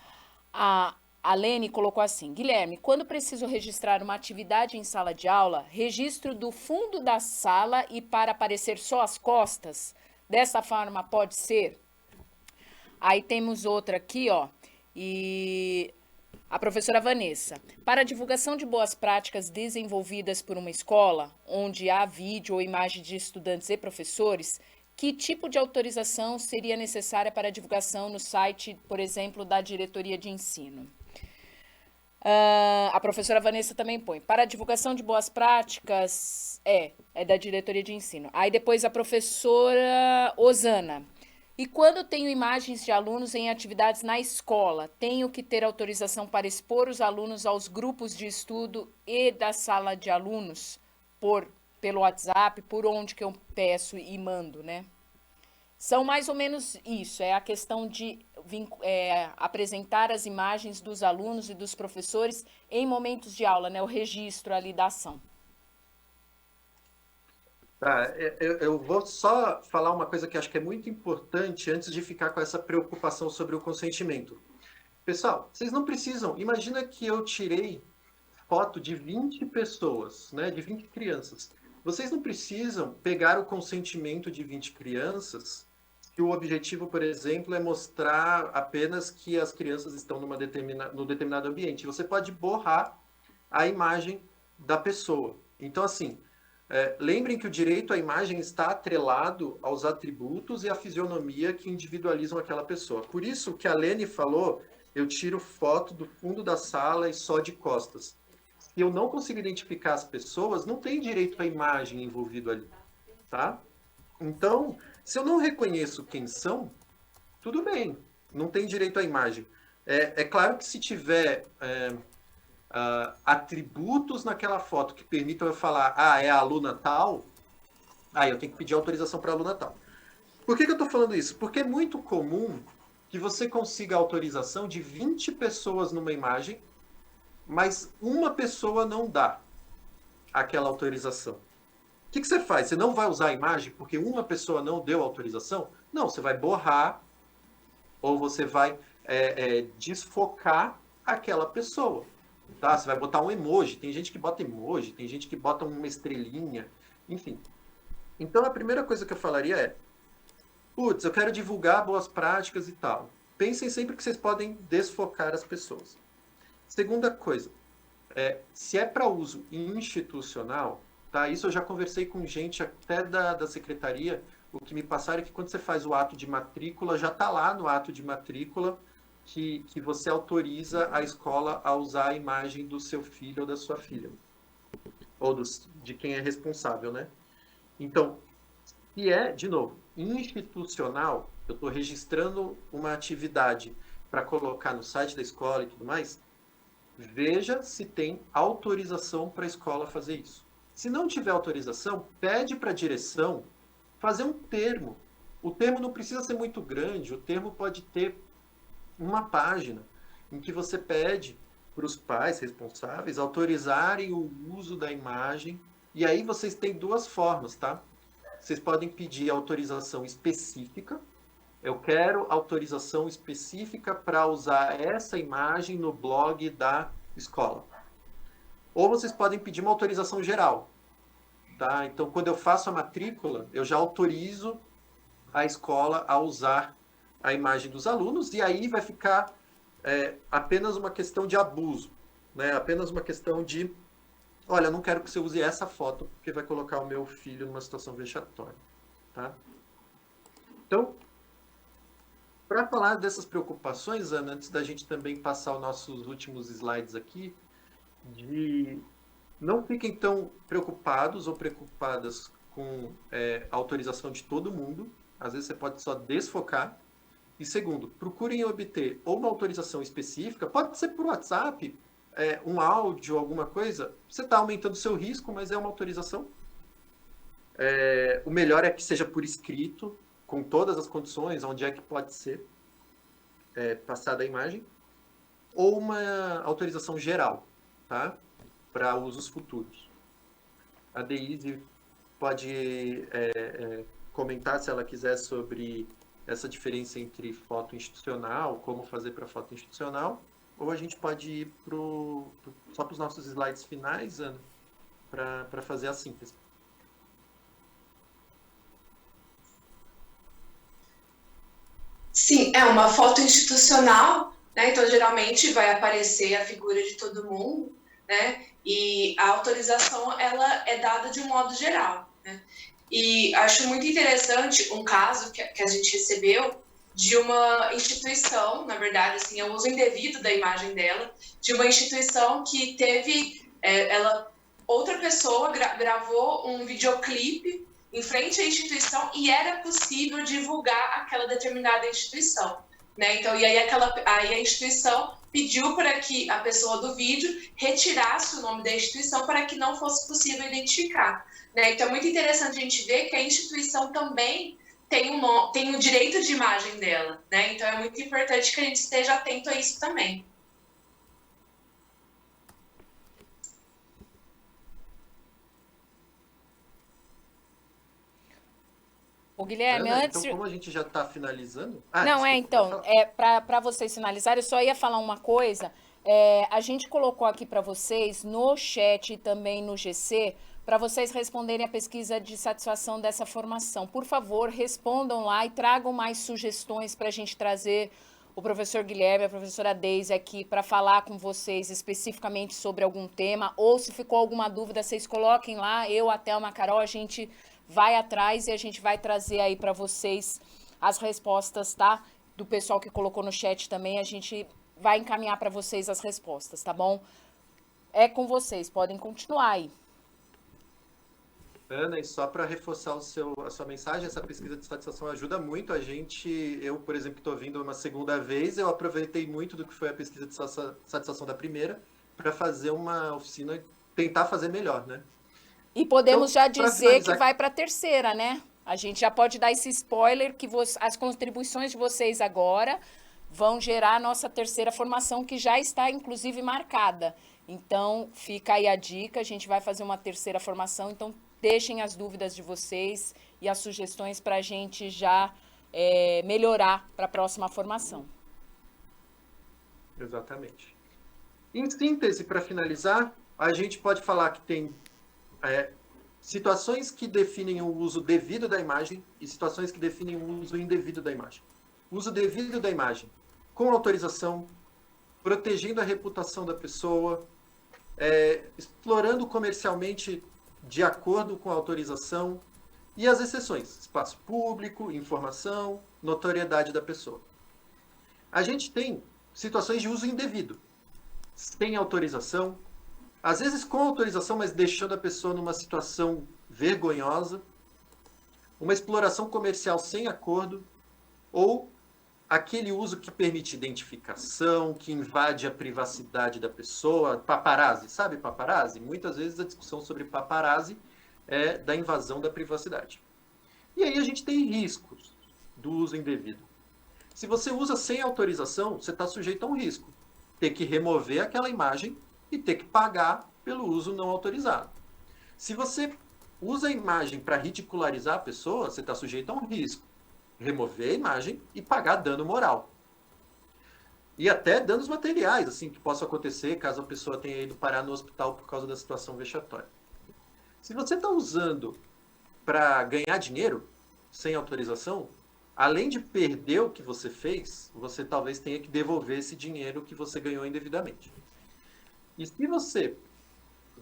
Speaker 1: a Lene colocou assim: Guilherme, quando preciso registrar uma atividade em sala de aula, registro do fundo da sala e para aparecer só as costas? Dessa forma pode ser? Aí temos outra aqui, ó, e a professora Vanessa. Para a divulgação de boas práticas desenvolvidas por uma escola, onde há vídeo ou imagem de estudantes e professores, que tipo de autorização seria necessária para a divulgação no site, por exemplo, da diretoria de ensino? A professora Vanessa também põe. Para a divulgação de boas práticas, é da diretoria de ensino. Aí depois a professora Osana. E quando tenho imagens de alunos em atividades na escola, tenho que ter autorização para expor os alunos aos grupos de estudo e da sala de alunos pelo WhatsApp, por onde que eu peço e mando, né? São mais ou menos isso, é a questão de apresentar as imagens dos alunos e dos professores em momentos de aula, né? O registro ali da ação.
Speaker 2: Tá, eu vou só falar uma coisa que acho que é muito importante antes de ficar com essa preocupação sobre o consentimento. Pessoal, vocês não precisam. Imagina que eu tirei foto de 20 pessoas, né, de 20 crianças. Vocês não precisam pegar o consentimento de 20 crianças, que o objetivo, por exemplo, é mostrar apenas que as crianças estão num determinado ambiente. Você pode borrar a imagem da pessoa. Então, assim, lembrem que o direito à imagem está atrelado aos atributos e à fisionomia que individualizam aquela pessoa. Por isso que a Lene falou, eu tiro foto do fundo da sala e só de costas. Se eu não consigo identificar as pessoas, não tem direito à imagem envolvido ali, tá? Então, se eu não reconheço quem são, tudo bem, não tem direito à imagem. É claro que se tiver atributos naquela foto que permitam eu falar, é a aluna tal, aí eu tenho que pedir autorização para a aluna tal. Por que eu estou falando isso? Porque é muito comum que você consiga autorização de 20 pessoas numa imagem, mas uma pessoa não dá aquela autorização. O que você faz? Você não vai usar a imagem porque uma pessoa não deu autorização? Não, você vai borrar ou você vai desfocar aquela pessoa, tá? Você vai botar um emoji, tem gente que bota emoji, tem gente que bota uma estrelinha, enfim. Então, a primeira coisa que eu falaria é, putz, eu quero divulgar boas práticas e tal. Pensem sempre que vocês podem desfocar as pessoas. Segunda coisa, se é para uso institucional, tá? Isso eu já conversei com gente até da secretaria, o que me passaram é que quando você faz o ato de matrícula, já está lá no ato de matrícula que você autoriza a escola a usar a imagem do seu filho ou da sua filha, ou de quem é responsável, né? Então, se é, de novo, institucional, eu estou registrando uma atividade para colocar no site da escola e tudo mais, veja se tem autorização para a escola fazer isso. Se não tiver autorização, pede para a direção fazer um termo. O termo não precisa ser muito grande, o termo pode ter uma página em que você pede para os pais responsáveis autorizarem o uso da imagem, e aí vocês têm duas formas, tá? Vocês podem pedir autorização específica. Eu quero autorização específica para usar essa imagem no blog da escola. Ou vocês podem pedir uma autorização geral, tá? Então, quando eu faço a matrícula, eu já autorizo a escola a usar a imagem dos alunos, e aí vai ficar apenas uma questão de abuso, né? Apenas uma questão de, olha, não quero que você use essa foto, porque vai colocar o meu filho numa situação vexatória, tá? Então, para falar dessas preocupações, Ana, antes da gente também passar os nossos últimos slides aqui, não fiquem tão preocupados ou preocupadas com a autorização de todo mundo. Às vezes você pode só desfocar. E segundo, procurem obter ou uma autorização específica, pode ser por WhatsApp, um áudio, alguma coisa. Você está aumentando o seu risco, mas é uma autorização. O melhor é que seja por escrito, com todas as condições, onde é que pode ser passada a imagem, ou uma autorização geral, tá? Para usos futuros. A Deise pode comentar, se ela quiser, sobre essa diferença entre foto institucional, como fazer para foto institucional, ou a gente pode ir só para os nossos slides finais, Ana, para fazer a síntese.
Speaker 3: Sim, é uma foto institucional, né? Então, geralmente vai aparecer a figura de todo mundo, né? E a autorização, ela é dada de um modo geral, né? E acho muito interessante um caso que a gente recebeu de uma instituição, na verdade, assim, é o uso indevido da imagem dela, de uma instituição que teve, outra pessoa gravou um videoclipe em frente à instituição e era possível divulgar aquela determinada instituição, né? Então, e aí a instituição pediu para que a pessoa do vídeo retirasse o nome da instituição para que não fosse possível identificar, né? Então, é muito interessante a gente ver que a instituição também tem o direito de imagem dela, né? Então, é muito importante que a gente esteja atento a isso também.
Speaker 1: O Guilherme,
Speaker 2: Ana,
Speaker 1: antes...
Speaker 2: então, como a gente já está finalizando...
Speaker 1: Não,
Speaker 2: desculpa,
Speaker 1: para vocês finalizarem, eu só ia falar uma coisa. A gente colocou aqui para vocês, no chat e também no GC, para vocês responderem a pesquisa de satisfação dessa formação. Por favor, respondam lá e tragam mais sugestões para a gente trazer o professor Guilherme, a professora Deise aqui para falar com vocês especificamente sobre algum tema, ou se ficou alguma dúvida, vocês coloquem lá, eu, a Thelma, a Carol, a gente vai atrás e a gente vai trazer aí para vocês as respostas, tá? Do pessoal que colocou no chat também, a gente vai encaminhar para vocês as respostas, tá bom? É com vocês, podem continuar aí.
Speaker 2: Ana, e só para reforçar a sua mensagem, essa pesquisa de satisfação ajuda muito a gente. Eu, por exemplo, que estou vindo uma segunda vez, eu aproveitei muito do que foi a pesquisa de satisfação da primeira para fazer uma oficina e tentar fazer melhor, né?
Speaker 1: E podemos
Speaker 2: então,
Speaker 1: já dizer que vai para a terceira, né? A gente já pode dar esse spoiler que as contribuições de vocês agora vão gerar a nossa terceira formação, que já está, inclusive, marcada. Então, fica aí a dica, a gente vai fazer uma terceira formação, então deixem as dúvidas de vocês e as sugestões para a gente já melhorar para a próxima formação.
Speaker 2: Exatamente. Em síntese, para finalizar, a gente pode falar que tem situações que definem o uso devido da imagem e situações que definem o uso indevido da imagem. O uso devido da imagem, com autorização, protegendo a reputação da pessoa, explorando comercialmente de acordo com a autorização, e as exceções, espaço público, informação, notoriedade da pessoa. A gente tem situações de uso indevido, sem autorização, às vezes com autorização, mas deixando a pessoa numa situação vergonhosa, uma exploração comercial sem acordo, ou aquele uso que permite identificação, que invade a privacidade da pessoa, paparazzi, sabe paparazzi? Muitas vezes a discussão sobre paparazzi é da invasão da privacidade. E aí a gente tem riscos do uso indevido. Se você usa sem autorização, você está sujeito a um risco. Ter que remover aquela imagem e ter que pagar pelo uso não autorizado. Se você usa a imagem para ridicularizar a pessoa, você está sujeito a um risco. Remover a imagem e pagar dano moral. E até danos materiais, assim, que possam acontecer caso a pessoa tenha ido parar no hospital por causa da situação vexatória. Se você está usando para ganhar dinheiro, sem autorização, além de perder o que você fez, você talvez tenha que devolver esse dinheiro que você ganhou indevidamente. E se você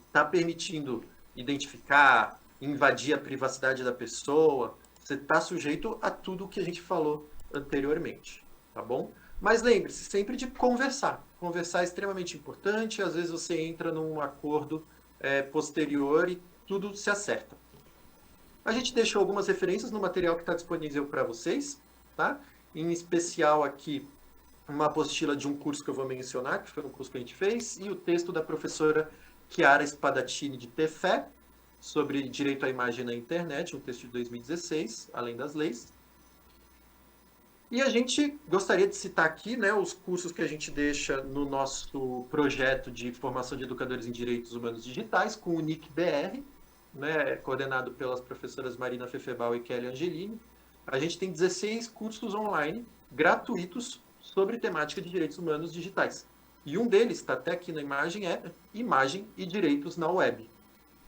Speaker 2: está permitindo identificar, invadir a privacidade da pessoa, você está sujeito a tudo o que a gente falou anteriormente, tá bom? Mas lembre-se sempre de conversar. Conversar é extremamente importante, às vezes você entra num acordo posterior e tudo se acerta. A gente deixou algumas referências no material que está disponível para vocês, tá? Em especial aqui, uma apostila de um curso que eu vou mencionar, que foi um curso que a gente fez, e o texto da professora Chiara Spadaccini de Tefé, sobre direito à imagem na internet, um texto de 2016, além das leis. E a gente gostaria de citar aqui, né, os cursos que a gente deixa no nosso projeto de formação de educadores em direitos humanos digitais, com o NIC-BR, né, coordenado pelas professoras Marina Fefebal e Kelly Angelini. A gente tem 16 cursos online, gratuitos, sobre temática de direitos humanos digitais. E um deles, está até aqui na imagem, é Imagem e Direitos na Web.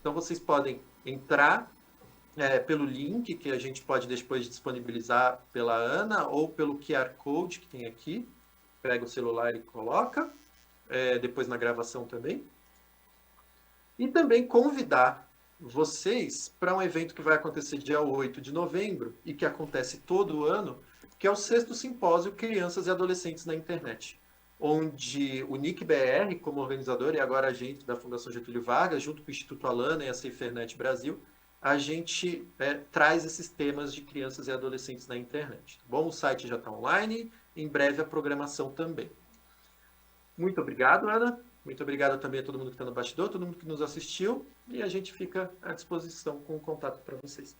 Speaker 2: Então, vocês podem entrar pelo link, que a gente pode depois disponibilizar pela Ana, ou pelo QR Code que tem aqui. Pega o celular e coloca, depois na gravação também. E também convidar vocês para um evento que vai acontecer dia 8 de novembro e que acontece todo ano, que é o 6º Simpósio Crianças e Adolescentes na Internet, onde o NIC-BR, como organizador, e agora agente da Fundação Getúlio Vargas, junto com o Instituto Alana e a SaferNet Brasil, a gente traz esses temas de crianças e adolescentes na internet. Bom, o site já está online, em breve a programação também. Muito obrigado, Ana. Muito obrigado também a todo mundo que está no bastidor, todo mundo que nos assistiu, e a gente fica à disposição com o contato para vocês.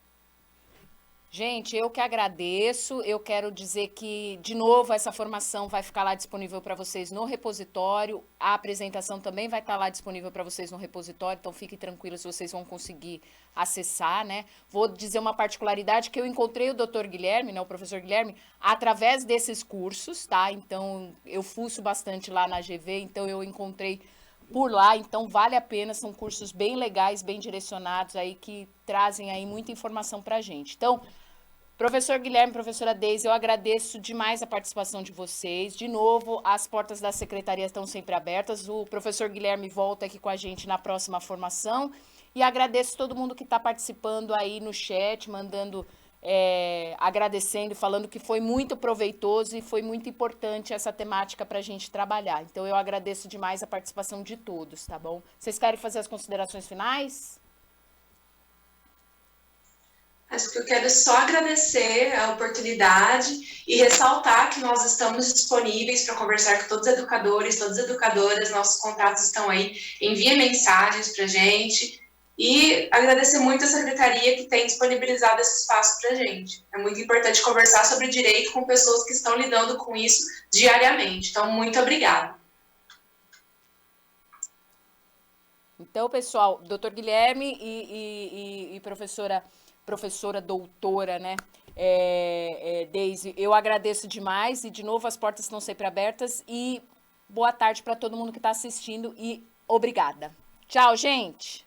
Speaker 1: Gente, eu que agradeço. Eu quero dizer que, de novo, essa formação vai ficar lá disponível para vocês no repositório. A apresentação também vai estar lá disponível para vocês no repositório, então fiquem tranquilos, vocês vão conseguir acessar, né? Vou dizer uma particularidade que eu encontrei o Dr. Guilherme, né, o professor Guilherme, através desses cursos, tá? Então, eu fuço bastante lá na GV, então eu encontrei por lá, então vale a pena, são cursos bem legais, bem direcionados aí, que trazem aí muita informação pra gente. Então, professor Guilherme, professora Deise, eu agradeço demais a participação de vocês. De novo, as portas da secretaria estão sempre abertas. O professor Guilherme volta aqui com a gente na próxima formação. E agradeço todo mundo que está participando aí no chat, mandando, agradecendo, falando que foi muito proveitoso e foi muito importante essa temática para a gente trabalhar. Então, eu agradeço demais a participação de todos, tá bom? Vocês querem fazer as considerações finais?
Speaker 3: Acho que eu quero só agradecer a oportunidade e ressaltar que nós estamos disponíveis para conversar com todos os educadores, todas as educadoras, nossos contatos estão aí, enviem mensagens para a gente e agradecer muito a secretaria que tem disponibilizado esse espaço para a gente. É muito importante conversar sobre direito com pessoas que estão lidando com isso diariamente. Então, muito obrigada.
Speaker 1: Então, pessoal, doutor Guilherme e professora doutora, né, Deise, eu agradeço demais e, de novo, as portas estão sempre abertas e boa tarde para todo mundo que está assistindo e obrigada. Tchau, gente!